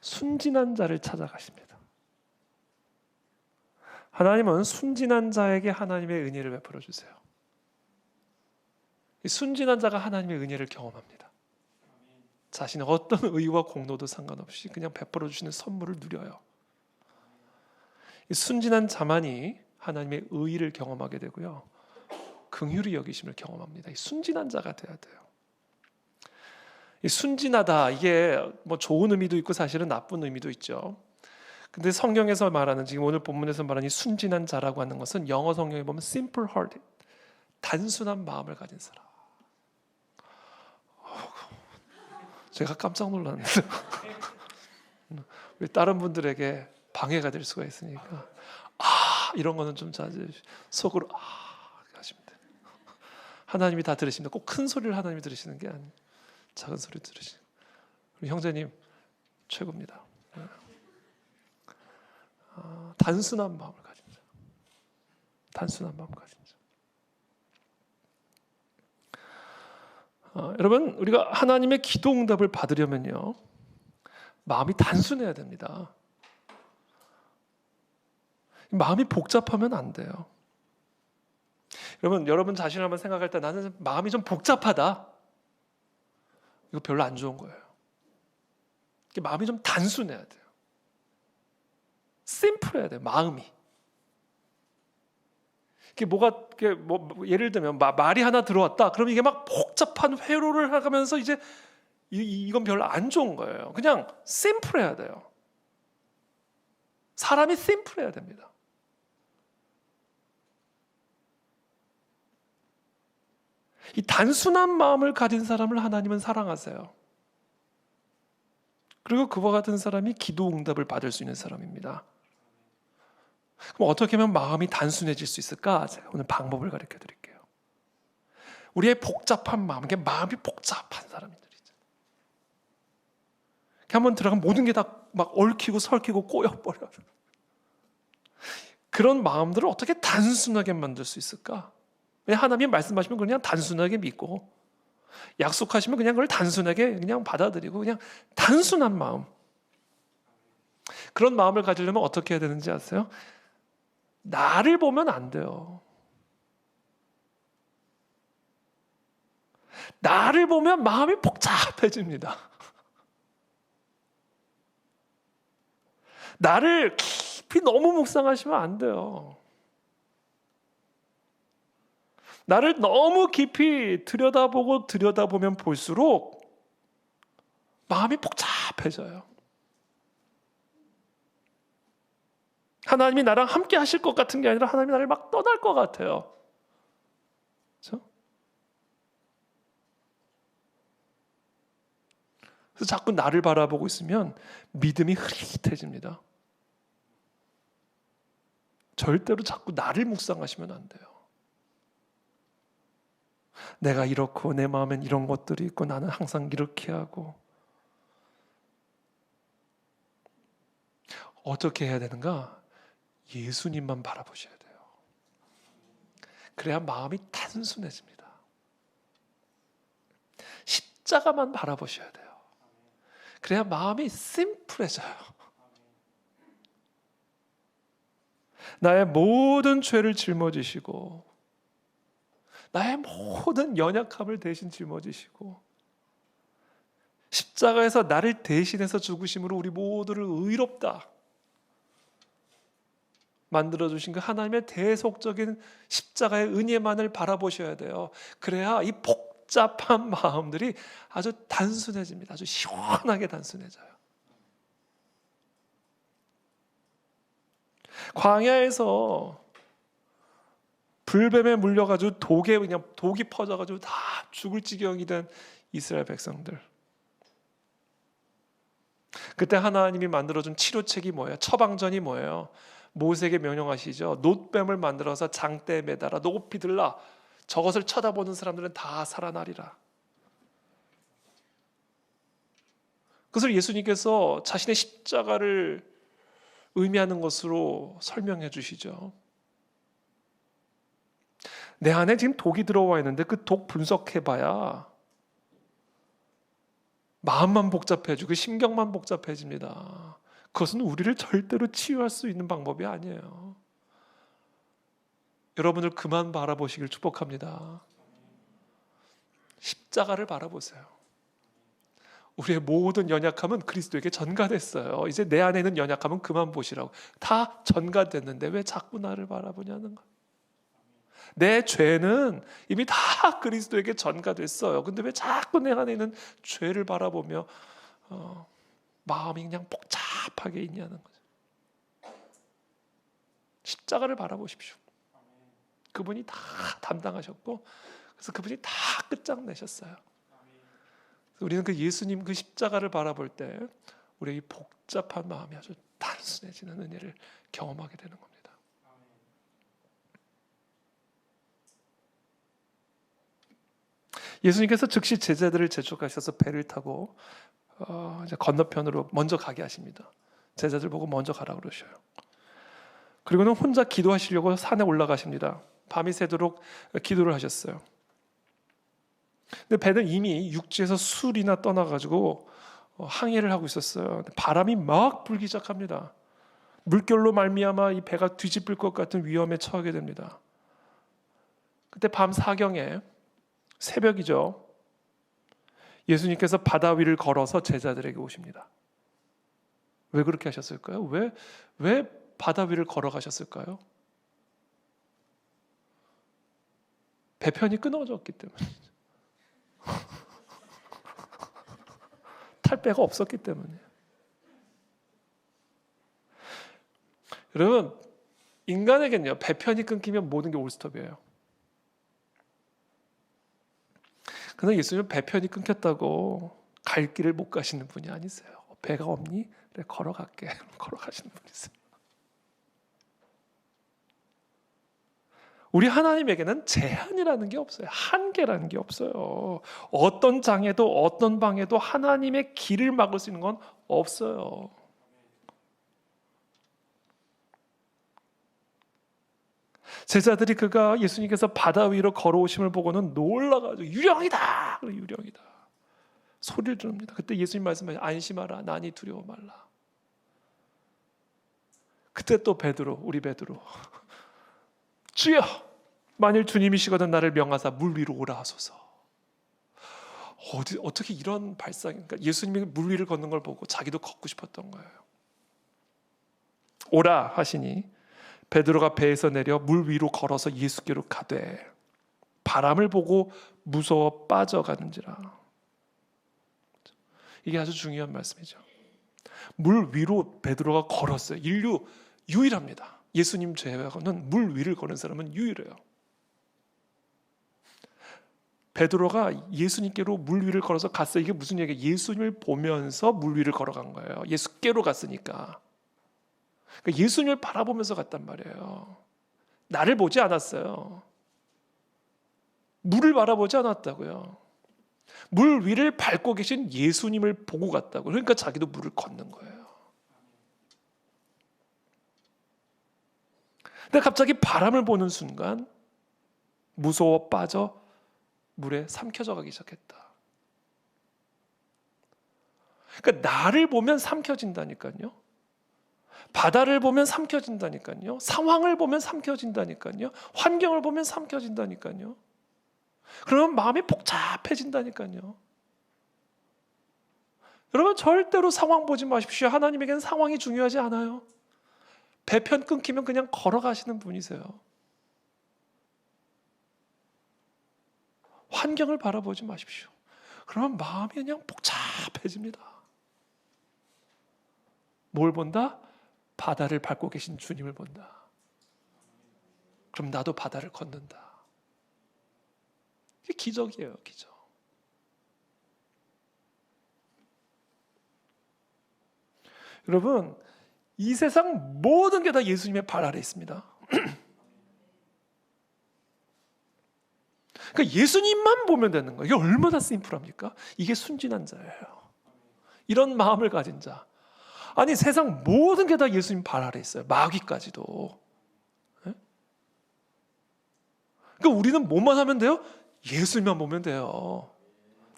순진한 자를 찾아가십니다. 하나님은 순진한 자에게 하나님의 은혜를 베풀어 주세요. 이 순진한 자가 하나님의 은혜를 경험합니다. 자신의 어떤 의와 공로도 상관없이 그냥 베풀어 주시는 선물을 누려요. 이 순진한 자만이 하나님의 의를 경험하게 되고요, 긍휼히 여기심을 경험합니다. 이 순진한 자가 돼야 돼요. 이 순진하다, 이게 뭐 좋은 의미도 있고 사실은 나쁜 의미도 있죠. 근데 성경에서 말하는, 지금 오늘 본문에서 말하는 이 순진한 자라고 하는 것은 영어 성경에 보면 simple hearted, 단순한 마음을 가진 사람. 제가 깜짝 놀랐는데 왜 다른 분들에게 방해가 될 수가 있으니까 이런 거는 좀 자제, 속으로 하시면 돼요. 하나님이 다 들으십니다. 꼭 큰 소리를 하나님이 들으시는 게 아니에요. 작은 소리 들으시고. 우리 형제님 최고입니다. 단순한 마음을 가진 자. 단순한 마음을 가진 자. 여러분, 우리가 하나님의 기도 응답을 받으려면요, 마음이 단순해야 됩니다. 마음이 복잡하면 안 돼요. 여러분 자신을 한번 생각할 때 나는 마음이 좀 복잡하다, 이거 별로 안 좋은 거예요. 마음이 좀 단순해야 돼요. 심플해야 돼요. 마음이. 예를 들면 말이 하나 들어왔다. 그럼 이게 막 복잡한 회로를 하면서 이제 이건 별로 안 좋은 거예요. 그냥 심플해야 돼요. 사람이 심플해야 됩니다. 이 단순한 마음을 가진 사람을 하나님은 사랑하세요. 그리고 그와 같은 사람이 기도 응답을 받을 수 있는 사람입니다. 그럼 어떻게 하면 마음이 단순해질 수 있을까? 제가 오늘 방법을 가르쳐 드릴게요. 우리의 복잡한 마음, 마음이 복잡한 사람들이죠. 한번 들어가면 모든 게 다 막 얽히고 설키고 꼬여버려요. 그런 마음들을 어떻게 단순하게 만들 수 있을까? 하나님 말씀하시면 그냥 단순하게 믿고, 약속하시면 그냥 그걸 단순하게 그냥 받아들이고, 그냥 단순한 마음. 그런 마음을 가지려면 어떻게 해야 되는지 아세요? 나를 보면 안 돼요. 나를 보면 마음이 복잡해집니다. 나를 깊이 너무 묵상하시면 안 돼요. 나를 너무 깊이 들여다보면 볼수록 마음이 복잡해져요. 하나님이 나랑 함께 하실 것 같은 게 아니라 하나님이 나를 막 떠날 것 같아요. 그렇죠? 그래서 자꾸 나를 바라보고 있으면 믿음이 흐릿해집니다. 절대로 자꾸 나를 묵상하시면 안 돼요. 내가 이렇고 내 마음엔 이런 것들이 있고 나는 항상 이렇게 하고. 어떻게 해야 되는가? 예수님만 바라보셔야 돼요. 그래야 마음이 단순해집니다. 십자가만 바라보셔야 돼요. 그래야 마음이 심플해져요. 나의 모든 죄를 짊어지시고 나의 모든 연약함을 대신 짊어지시고 십자가에서 나를 대신해서 죽으심으로 우리 모두를 의롭다 만들어주신 그 하나님의 대속적인 십자가의 은혜만을 바라보셔야 돼요. 그래야 이 복잡한 마음들이 아주 단순해집니다. 아주 시원하게 단순해져요. 광야에서 불뱀에 물려가지고 독이 퍼져가지고 다 죽을 지경이 된 이스라엘 백성들. 그때 하나님이 만들어준 치료책이 뭐예요? 처방전이 뭐예요? 모세에게 명령하시죠. 놋뱀을 만들어서 장대에 매달아 높이 들라. 저것을 쳐다보는 사람들은 다 살아나리라. 그것을 예수님께서 자신의 십자가를 의미하는 것으로 설명해 주시죠. 내 안에 지금 독이 들어와 있는데 그 독 분석해봐야 마음만 복잡해지고 심경만 복잡해집니다. 그것은 우리를 절대로 치유할 수 있는 방법이 아니에요. 여러분들 그만 바라보시길 축복합니다. 십자가를 바라보세요. 우리의 모든 연약함은 그리스도에게 전가됐어요. 이제 내 안에 있는 연약함은 그만 보시라고. 다 전가됐는데 왜 자꾸 나를 바라보냐는 거예요. 내 죄는 이미 다 그리스도에게 전가됐어요. 근데 왜 자꾸 내 안에 있는 죄를 바라보며 마음이 그냥 복잡하게 있냐는 거죠. 십자가를 바라보십시오. 그분이 다 담당하셨고, 그래서 그분이 다 끝장내셨어요. 우리는 그 예수님 그 십자가를 바라볼 때 우리의 이 복잡한 마음이 아주 단순해지는 은혜를 경험하게 되는 겁니다. 예수님께서 즉시 제자들을 재촉하셔서 배를 타고 이제 건너편으로 먼저 가게 하십니다. 제자들 보고 먼저 가라 그러셔요. 그리고는 혼자 기도하시려고 산에 올라가십니다. 밤이 새도록 기도를 하셨어요. 근데 배는 이미 육지에서 술이나 떠나가지고 항해를 하고 있었어요. 바람이 막 불기 시작합니다. 물결로 말미암아 이 배가 뒤집힐 것 같은 위험에 처하게 됩니다. 그때 밤 사경에 새벽이죠. 예수님께서 바다 위를 걸어서 제자들에게 오십니다. 왜 그렇게 하셨을까요? 왜 바다 위를 걸어가셨을까요? 배편이 끊어졌기 때문에. 탈 배가 없었기 때문에. 여러분, 인간에게는요, 배편이 끊기면 모든 게 올스톱이에요. 그러나 예수님은 배편이 끊겼다고 갈 길을 못 가시는 분이 아니세요. 배가 없니? 그래, 걸어갈게. 걸어가시는 분이세요. 우리 하나님에게는 제한이라는 게 없어요. 한계라는 게 없어요. 어떤 장애도 어떤 방해도 하나님의 길을 막을 수 있는 건 없어요. 제자들이 그가 예수님께서 바다 위로 걸어오심을 보고는 놀라가지고 유령이다! 유령이다. 소리를 지릅니다. 그때 예수님 말씀하시죠. 안심하라. 난이 두려워 말라. 그때 또 베드로, 우리 베드로. 주여! 만일 주님이시거든 나를 명하사 물 위로 오라 하소서. 어떻게 이런 발상인가? 예수님이 물 위를 걷는 걸 보고 자기도 걷고 싶었던 거예요. 오라 하시니 베드로가 배에서 내려 물 위로 걸어서 예수께로 가되 바람을 보고 무서워 빠져가는지라. 이게 아주 중요한 말씀이죠. 물 위로 베드로가 걸었어요. 인류 유일합니다. 예수님 제외하고는 물 위를 거는 사람은 유일해요. 베드로가 예수님께로 물 위를 걸어서 갔어요. 이게 무슨 얘기예요? 예수님을 보면서 물 위를 걸어간 거예요. 예수께로 갔으니까. 그러니까 예수님을 바라보면서 갔단 말이에요. 나를 보지 않았어요. 물을 바라보지 않았다고요. 물 위를 밟고 계신 예수님을 보고 갔다고. 그러니까 자기도 물을 걷는 거예요. 근데 갑자기 바람을 보는 순간 무서워 빠져 물에 삼켜져 가기 시작했다. 그러니까 나를 보면 삼켜진다니까요. 바다를 보면 삼켜진다니까요. 상황을 보면 삼켜진다니까요. 환경을 보면 삼켜진다니까요. 그러면 마음이 복잡해진다니까요. 여러분 절대로 상황 보지 마십시오. 하나님에게는 상황이 중요하지 않아요. 배편 끊기면 그냥 걸어가시는 분이세요. 환경을 바라보지 마십시오. 그러면 마음이 그냥 복잡해집니다. 뭘 본다? 바다를 밟고 계신 주님을 본다. 그럼 나도 바다를 걷는다. 이게 기적이에요, 기적. 여러분, 이 세상 모든 게 다 예수님의 발 아래 있습니다. 그러니까 예수님만 보면 되는 거예요. 이게 얼마나 심플합니까? 이게 순진한 자예요. 이런 마음을 가진 자. 아니 세상 모든 게 다 예수님 발 아래 있어요. 마귀까지도. 예? 그러니까 우리는 뭐만 하면 돼요? 예수님만 보면 돼요.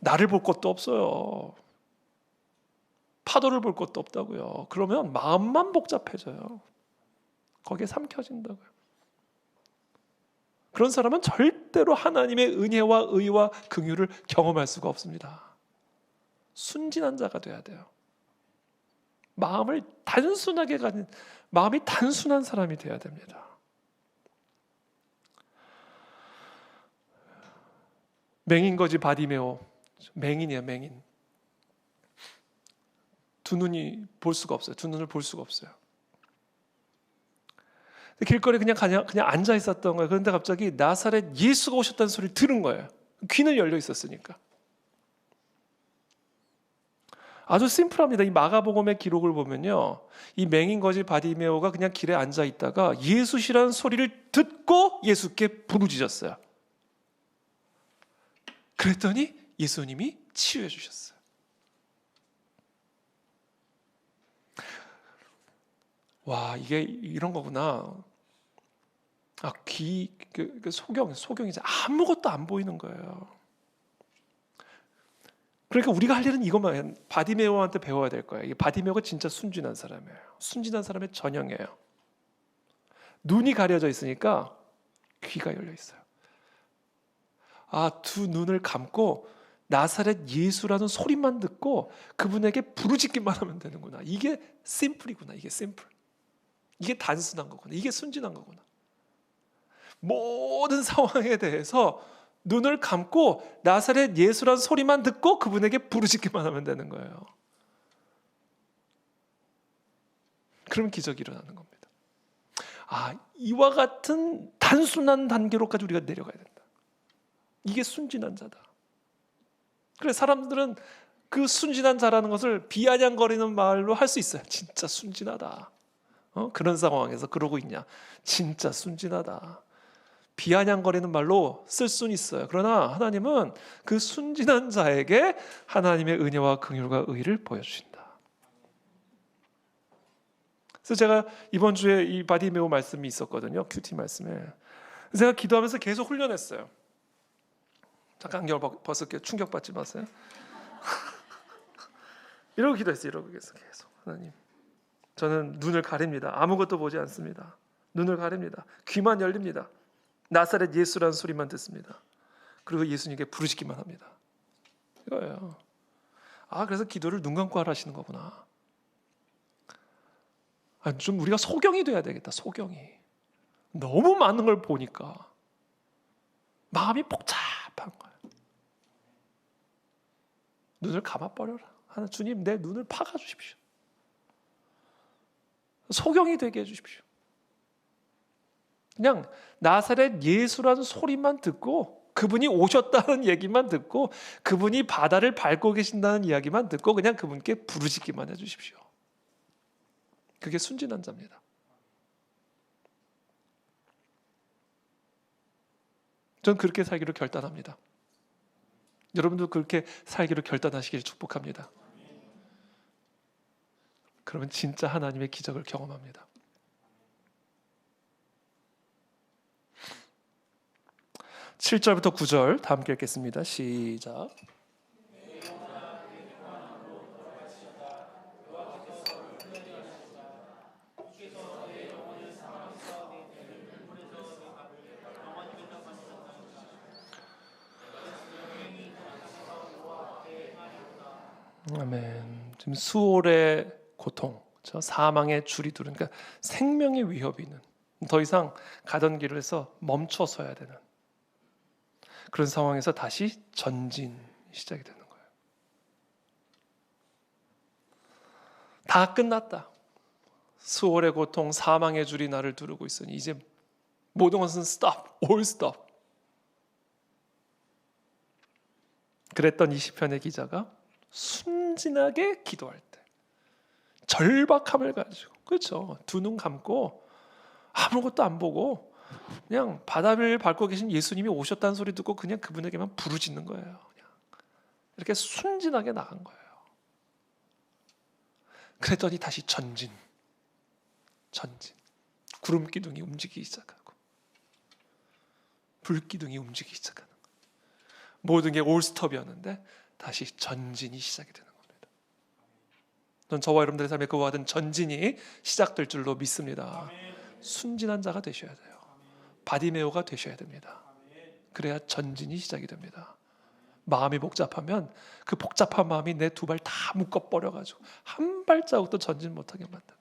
나를 볼 것도 없어요. 파도를 볼 것도 없다고요. 그러면 마음만 복잡해져요. 거기에 삼켜진다고요. 그런 사람은 절대로 하나님의 은혜와 의와 긍휼을 경험할 수가 없습니다. 순진한 자가 돼야 돼요. 마음을 단순하게 가진, 마음이 단순한 사람이 돼야 됩니다. 맹인거지 바디메오, 맹인이야 맹인. 두 눈이 볼 수가 없어요. 두 눈을 볼 수가 없어요. 길거리에 그냥 앉아 있었던 거예요. 그런데 갑자기 나사렛 예수가 오셨다는 소리를 들은 거예요. 귀는 열려 있었으니까. 아주 심플합니다. 이 마가복음의 기록을 보면요, 이 맹인거지 바디메오가 그냥 길에 앉아 있다가 예수시라는 소리를 듣고 예수께 부르짖었어요. 그랬더니 예수님이 치유해 주셨어요. 와, 이게 이런 거구나. 아, 소경이 이제 아무것도 안 보이는 거예요. 그러니까 우리가 할 일은 이것만, 바디메오한테 배워야 될 거예요. 이 바디메오가 진짜 순진한 사람이에요. 순진한 사람의 전형이에요. 눈이 가려져 있으니까 귀가 열려 있어요. 아, 두 눈을 감고 나사렛 예수라는 소리만 듣고 그분에게 부르짖기만 하면 되는구나. 이게 심플이구나. 이게 심플. 이게 단순한 거구나. 이게 순진한 거구나. 모든 상황에 대해서 눈을 감고 나사렛 예수라는 소리만 듣고 그분에게 부르짖기만 하면 되는 거예요. 그럼 기적이 일어나는 겁니다. 아, 이와 같은 단순한 단계로까지 우리가 내려가야 된다. 이게 순진한 자다. 그래, 사람들은 그 순진한 자라는 것을 비아냥거리는 말로 할 수 있어요. 진짜 순진하다. 그런 상황에서 그러고 있냐. 진짜 순진하다. 비아냥거리는 말로 쓸 수는 있어요. 그러나 하나님은 그 순진한 자에게 하나님의 은혜와 긍휼과 의를 보여주신다. 그래서 제가 이번 주에 이 바디메오 말씀이 있었거든요. 큐티 말씀에. 제가 기도하면서 계속 훈련했어요. 잠깐 안경을 벗을게요. 충격받지 마세요. 이러고 기도했어요. 이러고 계속. 하나님, 저는 눈을 가립니다. 아무것도 보지 않습니다. 눈을 가립니다. 귀만 열립니다. 나사렛 예수라는 소리만 듣습니다. 그리고 예수님께 부르짖기만 합니다. 이거예요. 아, 그래서 기도를 눈 감고 하시는 거구나. 아, 좀 우리가 소경이 돼야 되겠다. 소경이. 너무 많은 걸 보니까 마음이 복잡한 거예요. 눈을 감아버려라. 하나님, 주님, 내 눈을 파가 주십시오. 소경이 되게 해주십시오. 그냥 나사렛 예수라는 소리만 듣고, 그분이 오셨다는 얘기만 듣고, 그분이 바다를 밟고 계신다는 이야기만 듣고 그냥 그분께 부르짖기만 해주십시오. 그게 순진한 자입니다. 전 그렇게 살기로 결단합니다. 여러분도 그렇게 살기로 결단하시길 축복합니다. 그러면 진짜 하나님의 기적을 경험합니다. 7절부터 9절 다 함께 읽겠습니다. 시작. 아멘. 지금 수월의 고통, 사망의 줄이 두른, 그러니까 생명의 위협이 있는, 더 이상 가던 길을 해서 멈춰서야 되는 그런 상황에서 다시 전진이 시작이 되는 거예요. 다 끝났다. 수월의 고통, 사망의 줄이 나를 두르고 있으니 이제 모든 것은 stop, all stop. 그랬던 이 시편의 기자가 순진하게 기도할 때, 절박함을 가지고, 그렇죠, 두 눈 감고 아무것도 안 보고 그냥 바다를 밟고 계신 예수님이 오셨다는 소리 듣고 그냥 그분에게만 부르짖는 거예요. 그냥 이렇게 순진하게 나간 거예요. 그랬더니 다시 전진. 구름 기둥이 움직이기 시작하고 불 기둥이 움직이기 시작하는 거예요. 모든 게 올스톱이었는데 다시 전진이 시작이 되는 겁니다. 전 저와 여러분들의 삶에 그와 같은 전진이 시작될 줄로 믿습니다. 순진한 자가 되셔야 돼요. 바디메오가 되셔야 됩니다. 그래야 전진이 시작이 됩니다. 마음이 복잡하면 그 복잡한 마음이 내 두 발 다 묶어버려가지고 한 발자국도 전진 못하게 만듭니다.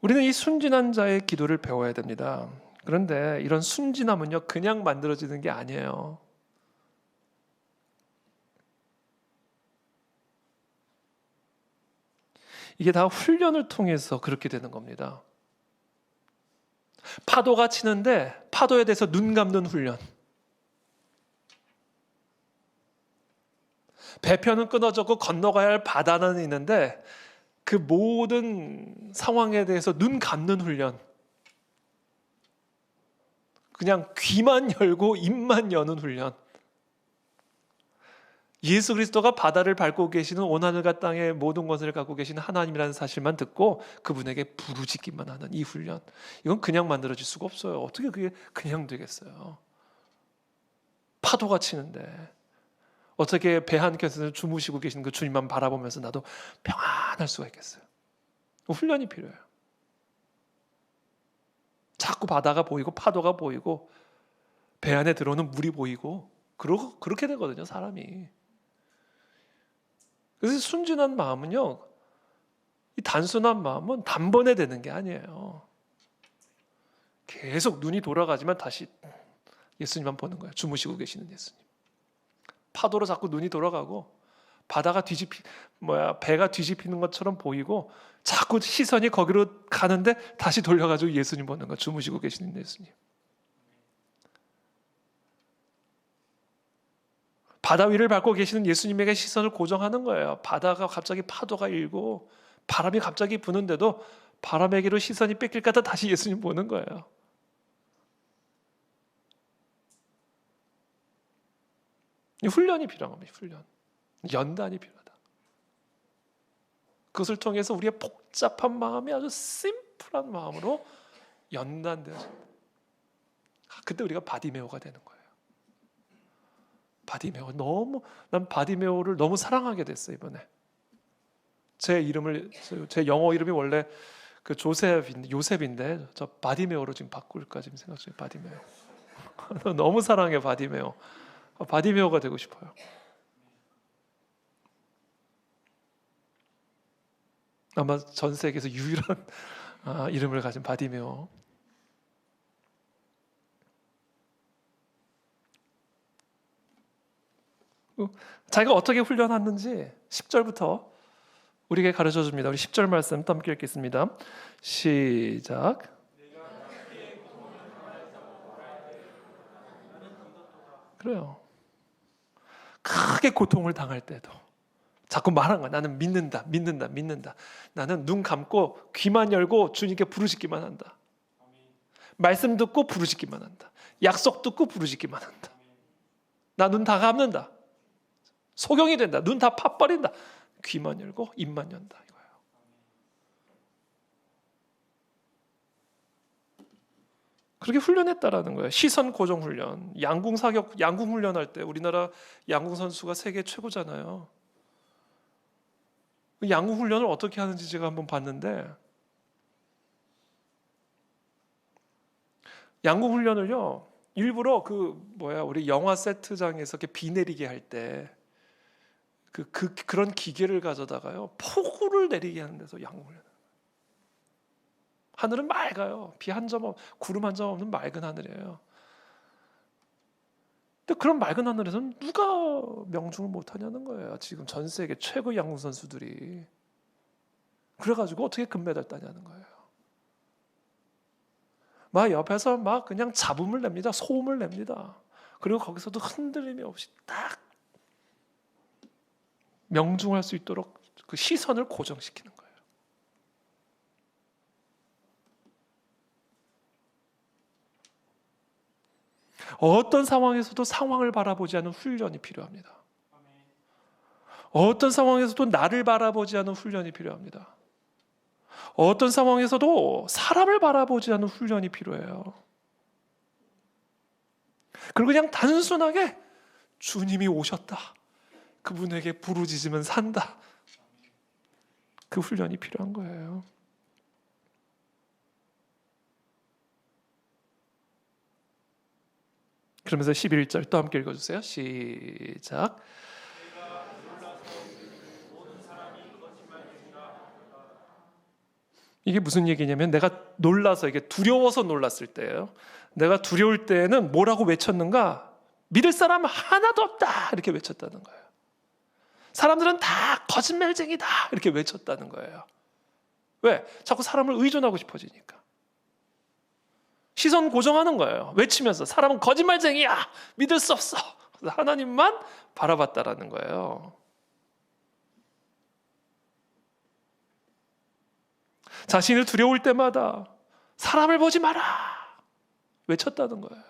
우리는 이 순진한 자의 기도를 배워야 됩니다. 그런데 이런 순진함은요, 그냥 만들어지는 게 아니에요. 이게 다 훈련을 통해서 그렇게 되는 겁니다. 파도가 치는데 파도에 대해서 눈 감는 훈련. 배편은 끊어졌고 건너가야 할 바다는 있는데 그 모든 상황에 대해서 눈 감는 훈련. 그냥 귀만 열고 입만 여는 훈련. 예수 그리스도가 바다를 밟고 계시는 온하늘과 땅의 모든 것을 갖고 계시는 하나님이라는 사실만 듣고 그분에게 부르짖기만 하는 이 훈련. 이건 그냥 만들어질 수가 없어요. 어떻게 그게 그냥 되겠어요? 파도가 치는데 어떻게 배 한켠에서 주무시고 계신 그 주님만 바라보면서 나도 평안할 수가 있겠어요? 훈련이 필요해요. 자꾸 바다가 보이고 파도가 보이고 배 안에 들어오는 물이 보이고 그렇게 되거든요, 사람이. 그래서 순진한 마음은요, 이 단순한 마음은 단번에 되는 게 아니에요. 계속 눈이 돌아가지만 다시 예수님만 보는 거예요. 주무시고 계시는 예수님. 파도로 자꾸 눈이 돌아가고 바다가 배가 뒤집히는 것처럼 보이고 자꾸 시선이 거기로 가는데 다시 돌려가지고 예수님 보는 거예요. 주무시고 계시는 예수님. 바다 위를 밟고 계시는 예수님에게 시선을 고정하는 거예요. 바다가 갑자기 파도가 일고 바람이 갑자기 부는데도 바람에게로 시선이 뺏길까 봐 다시 예수님 보는 거예요. 훈련이 필요한 겁니다. 훈련. 연단이 필요하다. 그것을 통해서 우리의 복잡한 마음이 아주 심플한 마음으로 연단되어집니다. 그때 우리가 바디메오가 되는 거예요. 바디메오. 난 바디메오를 너무 사랑하게 됐어요, 이번에. 제 영어 이름이 원래 그 요셉인데 저 바디메오로 지금 바꿀까 지금 생각 중이에요. 바디메오. 너무 사랑해 바디메오. 바디메오가 되고 싶어요. 아마 전 세계에서 유일한 이름을 가진 바디메오. 자기가 어떻게 훈련하는지 10절부터 우리에게 가르쳐 줍니다. 우리 10절 말씀 함께 읽겠습니다. 시작. 그래요. 크게 고통을 당할 때도 자꾸 말한 거야. 나는 믿는다. 나는 눈 감고 귀만 열고 주님께 부르짖기만 한다. 말씀 듣고 부르짖기만 한다. 약속 듣고 부르짖기만 한다. 나 눈 다 감는다. 소경이 된다. 눈 다 파버린다. 귀만 열고 입만 연다 이거예요. 그렇게 훈련했다라는 거예요. 시선 고정 훈련, 양궁 훈련할 때 우리나라 양궁 선수가 세계 최고잖아요. 양궁 훈련을 어떻게 하는지 제가 한번 봤는데 양궁 훈련을요 일부러 우리 영화 세트장에서 이렇게 비 내리게 할 때 그런 기계를 가져다가요 폭우를 내리게 하는 데서 양궁 훈련. 하늘은 맑아요. 구름 한 점 없는 맑은 하늘이에요. 근데 그런 맑은 하늘에서는 누가 명중을 못하냐는 거예요. 지금 전 세계 최고 양궁 선수들이. 그래가지고 어떻게 금메달 따냐는 거예요. 막 옆에서 막 그냥 잡음을 냅니다. 소음을 냅니다. 그리고 거기서도 흔들림이 없이 딱 명중할 수 있도록 그 시선을 고정시키는 거예요. 어떤 상황에서도 상황을 바라보지 않는 훈련이 필요합니다. 어떤 상황에서도 나를 바라보지 않는 훈련이 필요합니다. 어떤 상황에서도 사람을 바라보지 않는 훈련이 필요해요. 그리고 그냥 단순하게 주님이 오셨다, 그분에게 부르짖으면 산다, 그 훈련이 필요한 거예요. 그러면서 11절 또 함께 읽어주세요. 시작. 이게 무슨 얘기냐면 내가 놀라서, 이게 두려워서 놀랐을 때예요. 내가 두려울 때에는 뭐라고 외쳤는가? 믿을 사람 하나도 없다, 이렇게 외쳤다는 거예요. 사람들은 다 거짓말쟁이다, 이렇게 외쳤다는 거예요. 왜? 자꾸 사람을 의존하고 싶어지니까. 시선 고정하는 거예요. 외치면서 사람은 거짓말쟁이야, 믿을 수 없어. 하나님만 바라봤다라는 거예요. 자신이 두려울 때마다 사람을 보지 마라, 외쳤다는 거예요.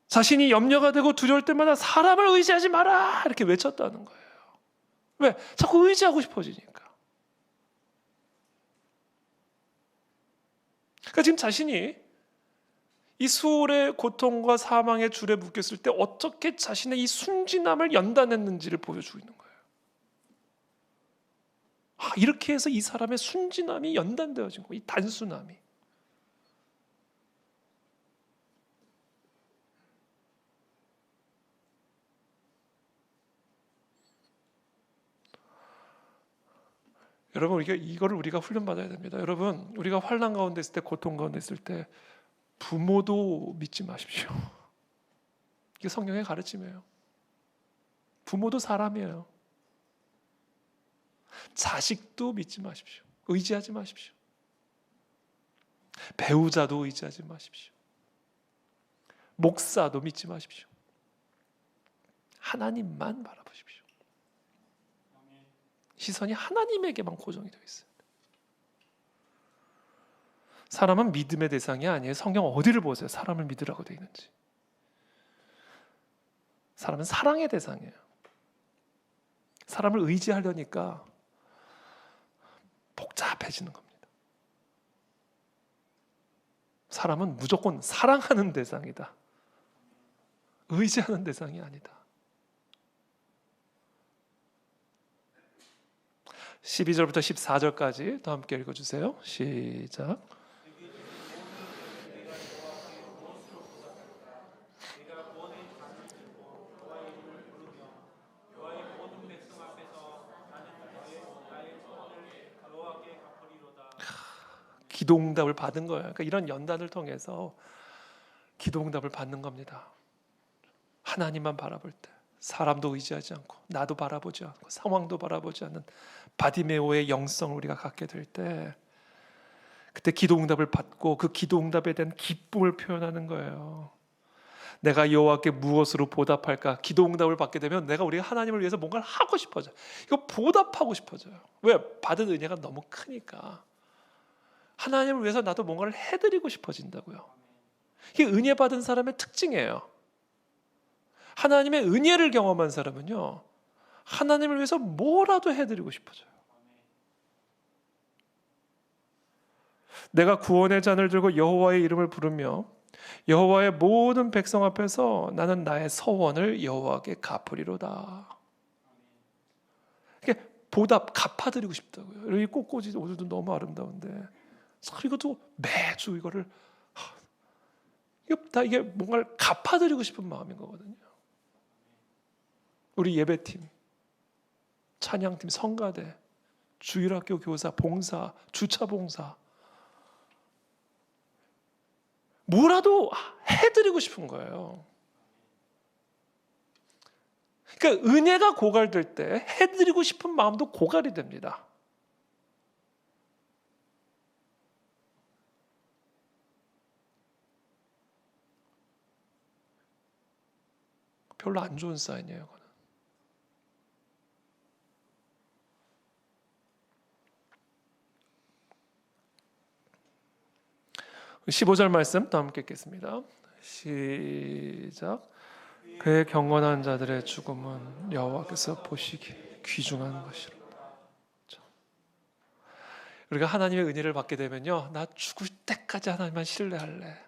자신이 염려가 되고 두려울 때마다 사람을 의지하지 마라, 이렇게 외쳤다는 거예요. 왜? 자꾸 의지하고 싶어지니까. 그러니까 지금 자신이 이 수월의 고통과 사망의 줄에 묶였을 때 어떻게 자신의 이 순진함을 연단했는지를 보여주고 있는 거예요. 이렇게 해서 이 사람의 순진함이 연단되어진 거예요. 이 단순함이. 여러분, 이거를 우리가 훈련받아야 됩니다. 여러분, 우리가 환난 가운데 있을 때, 고통 가운데 있을 때 부모도 믿지 마십시오. 이게 성경의 가르침이에요. 부모도 사람이에요. 자식도 믿지 마십시오. 의지하지 마십시오. 배우자도 의지하지 마십시오. 목사도 믿지 마십시오. 하나님만 바라보십시오. 시선이 하나님에게만 고정이 되어 있어요. 사람은 믿음의 대상이 아니에요. 성경 어디를 보세요? 사람을 믿으라고 되어 있는지. 사람은 사랑의 대상이에요. 사람을 의지하려니까 복잡해지는 겁니다. 사람은 무조건 사랑하는 대상이다, 의지하는 대상이 아니다. 12절부터 14절까지 더 함께 읽어주세요. 시작. 기도응답을 받은 거예요. 그러니까 이런 연단을 통해서 기도응답을 받는 겁니다. 하나님만 바라볼 때, 사람도 의지하지 않고 나도 바라보지 않고 상황도 바라보지 않는 바디메오의 영성을 우리가 갖게 될 때, 그때 기도응답을 받고 그 기도응답에 대한 기쁨을 표현하는 거예요. 내가 여호와께 무엇으로 보답할까? 기도응답을 받게 되면 우리가 하나님을 위해서 뭔가를 하고 싶어져요. 이거 보답하고 싶어져요. 왜? 받은 은혜가 너무 크니까. 하나님을 위해서 나도 뭔가를 해드리고 싶어진다고요. 이게 은혜 받은 사람의 특징이에요. 하나님의 은혜를 경험한 사람은요, 하나님을 위해서 뭐라도 해드리고 싶어져요. 내가 구원의 잔을 들고 여호와의 이름을 부르며 여호와의 모든 백성 앞에서 나는 나의 서원을 여호와께 갚으리로다. 이게 보답, 갚아드리고 싶다고요. 이 꽃꽂이 오늘도 너무 아름다운데 이것도 매주 이거를 이게 뭔가를 갚아드리고 싶은 마음인 거거든요. 우리 예배팀, 찬양팀, 성가대, 주일학교 교사, 봉사, 주차봉사, 뭐라도 해드리고 싶은 거예요. 그러니까 은혜가 고갈될 때 해드리고 싶은 마음도 고갈이 됩니다. 별로 안 좋은 사인이에요. 15절 말씀 또 함께 읽겠습니다. 시작. 그의 경건한 자들의 죽음은 여호와께서 보시기에 귀중한 것이라. 우리가 하나님의 은혜를 받게 되면요, 나 죽을 때까지 하나님만 신뢰할래.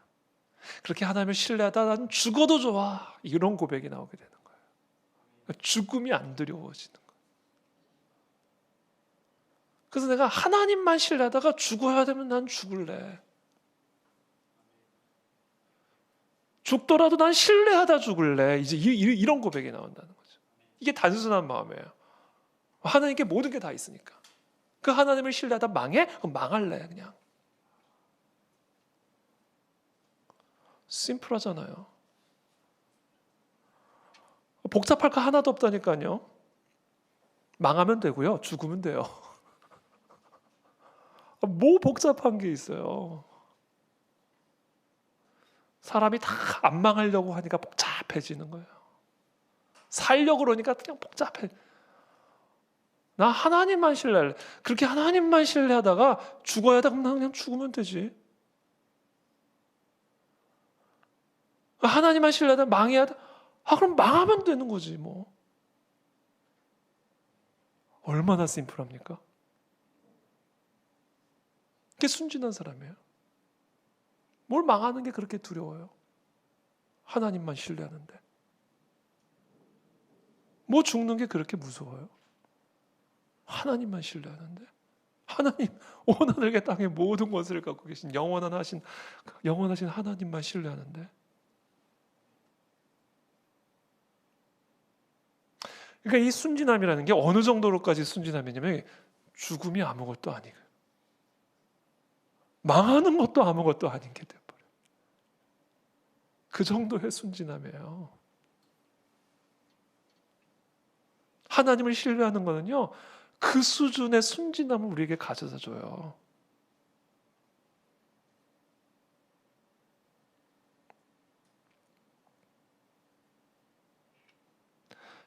그렇게 하나님을 신뢰하다 난 죽어도 좋아. 이런 고백이 나오게 되는 거예요. 죽음이 안 두려워지는 거예요. 그래서 내가 하나님만 신뢰하다가 죽어야 되면 난 죽을래. 죽더라도 난 신뢰하다 죽을래. 이제 이런 고백이 나온다는 거죠. 이게 단순한 마음이에요. 하나님께 모든 게 다 있으니까. 그 하나님을 신뢰하다 망해? 그럼 망할래 그냥. 심플하잖아요. 복잡할 거 하나도 없다니까요. 망하면 되고요. 죽으면 돼요. 뭐 복잡한 게 있어요. 사람이 다 안 망하려고 하니까 복잡해지는 거예요. 살려고 그러니까 그냥 복잡해. 나 하나님만 신뢰할래. 그렇게 하나님만 신뢰하다가 죽어야 돼. 그럼 나 그냥 죽으면 되지. 하나님만 신뢰하다 망해야 돼. 그럼 망하면 되는 거지 뭐. 얼마나 심플합니까? 그게 순진한 사람이에요. 뭘 망하는 게 그렇게 두려워요? 하나님만 신뢰하는데. 뭐 죽는 게 그렇게 무서워요? 하나님만 신뢰하는데. 하나님, 온 하늘과 땅의 모든 것을 갖고 계신 영원하신 하나님만 신뢰하는데. 그러니까 이 순진함이라는 게 어느 정도로까지 순진함이냐면 죽음이 아무것도 아니고 망하는 것도 아무것도 아닌 게 돼버려요. 그 정도의 순진함이에요. 하나님을 신뢰하는 거는요, 그 수준의 순진함을 우리에게 가져다 줘요.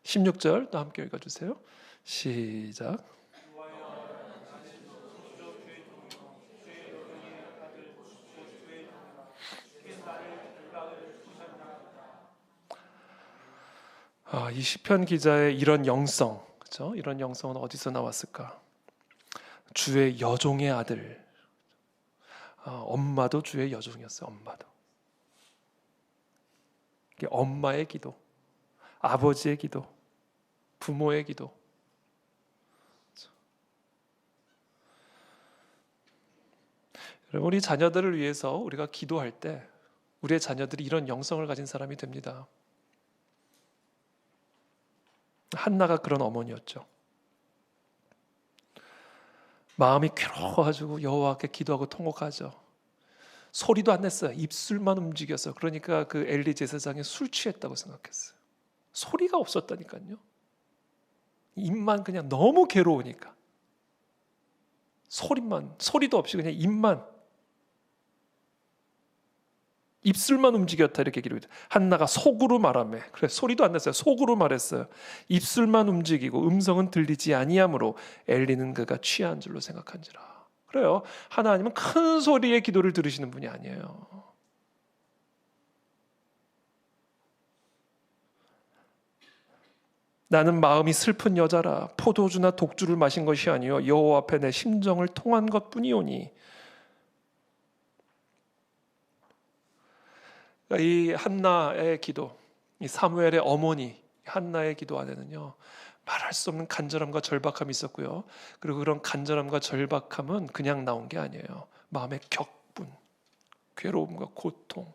(16절) 또 함께 읽어주세요. 시작. '이 시편 기자의 이런 영성, 그렇죠? 이런 영성은 어디서 나왔을까? 주의 여종의 아들, 엄마도 주의 여종이었어요. 엄마도. 이게 엄마의 기도, 아버지의 기도, 부모의 기도. 여러분, 우리 자녀들을 위해서 우리가 기도할 때 우리의 자녀들이 이런 영성을 가진 사람이 됩니다. 한나가 그런 어머니였죠. 마음이 괴로워가지고 여호와께 기도하고 통곡하죠. 소리도 안 냈어요. 입술만 움직였어요. 그러니까 그 엘리 제사장이 술 취했다고 생각했어요. 소리가 없었다니까요. 입만 그냥 너무 괴로우니까. 소리도 없이 그냥 입술만 움직였다 이렇게 기록이 돼요. 한나가 속으로 말하며, 그래 소리도 안 냈어요. 속으로 말했어요. 입술만 움직이고 음성은 들리지 아니하므로 엘리는 그가 취한 줄로 생각한지라. 그래요. 하나님은 큰 소리의 기도를 들으시는 분이 아니에요. 나는 마음이 슬픈 여자라. 포도주나 독주를 마신 것이 아니요 여호와 앞에 내 심정을 통한 것뿐이오니. 이 한나의 기도, 이 사무엘의 어머니 한나의 기도 안에는요, 말할 수 없는 간절함과 절박함이 있었고요. 그리고 그런 간절함과 절박함은 그냥 나온 게 아니에요. 마음의 격분, 괴로움과 고통,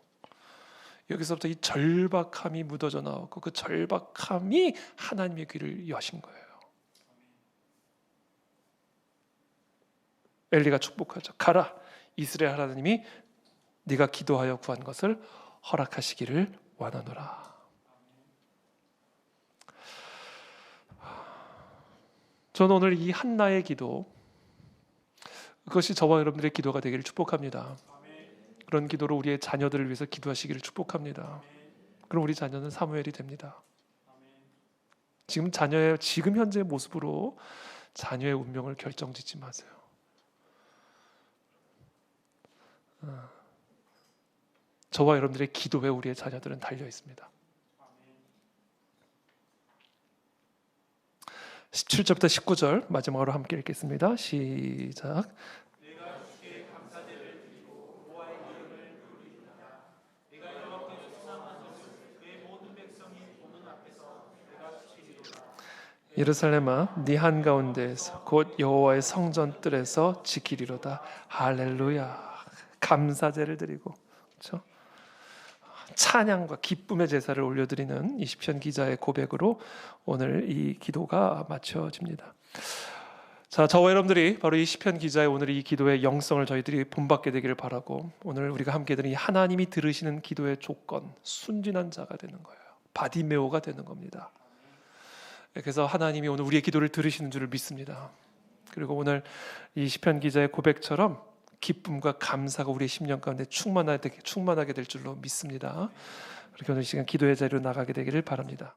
여기서부터 이 절박함이 묻어져 나오고 그 절박함이 하나님의 귀를 여신 거예요. 엘리가 축복하죠. 가라, 이스라엘 하나님이 네가 기도하여 구한 것을 허락하시기를 원하노라. 저는 오늘 이 한나의 기도, 그것이 저와 여러분들의 기도가 되기를 축복합니다. 그런 기도로 우리의 자녀들을 위해서 기도하시기를 축복합니다. 그럼 우리 자녀는 사무엘이 됩니다. 지금 현재의 모습으로 자녀의 운명을 결정짓지 마세요. 저와 여러분들의 기도에 우리의 자녀들은 달려 있습니다. 17절부터 19절 마지막으로 함께 읽겠습니다. 시작. 예루살렘아, 네 한가운데에서 곧 여호와의 성전 뜰에서 지키리로다. 할렐루야. 감사제를 드리고, 그렇죠? 찬양과 기쁨의 제사를 올려드리는 이 시편 기자의 고백으로 오늘 이 기도가 마쳐집니다. 자, 저와 여러분들이 바로 이 시편 기자의 오늘 이 기도의 영성을 저희들이 본받게 되기를 바라고, 오늘 우리가 함께 드린 이 하나님이 들으시는 기도의 조건, 순진한 자가 되는 거예요. 바디메오가 되는 겁니다. 그래서 하나님이 오늘 우리의 기도를 들으시는 줄을 믿습니다. 그리고 오늘 이 시편 기자의 고백처럼 기쁨과 감사가 우리의 심령 가운데 충만하게 될 줄로 믿습니다. 그렇게 오늘 이 시간 기도의 자리로 나가게 되기를 바랍니다.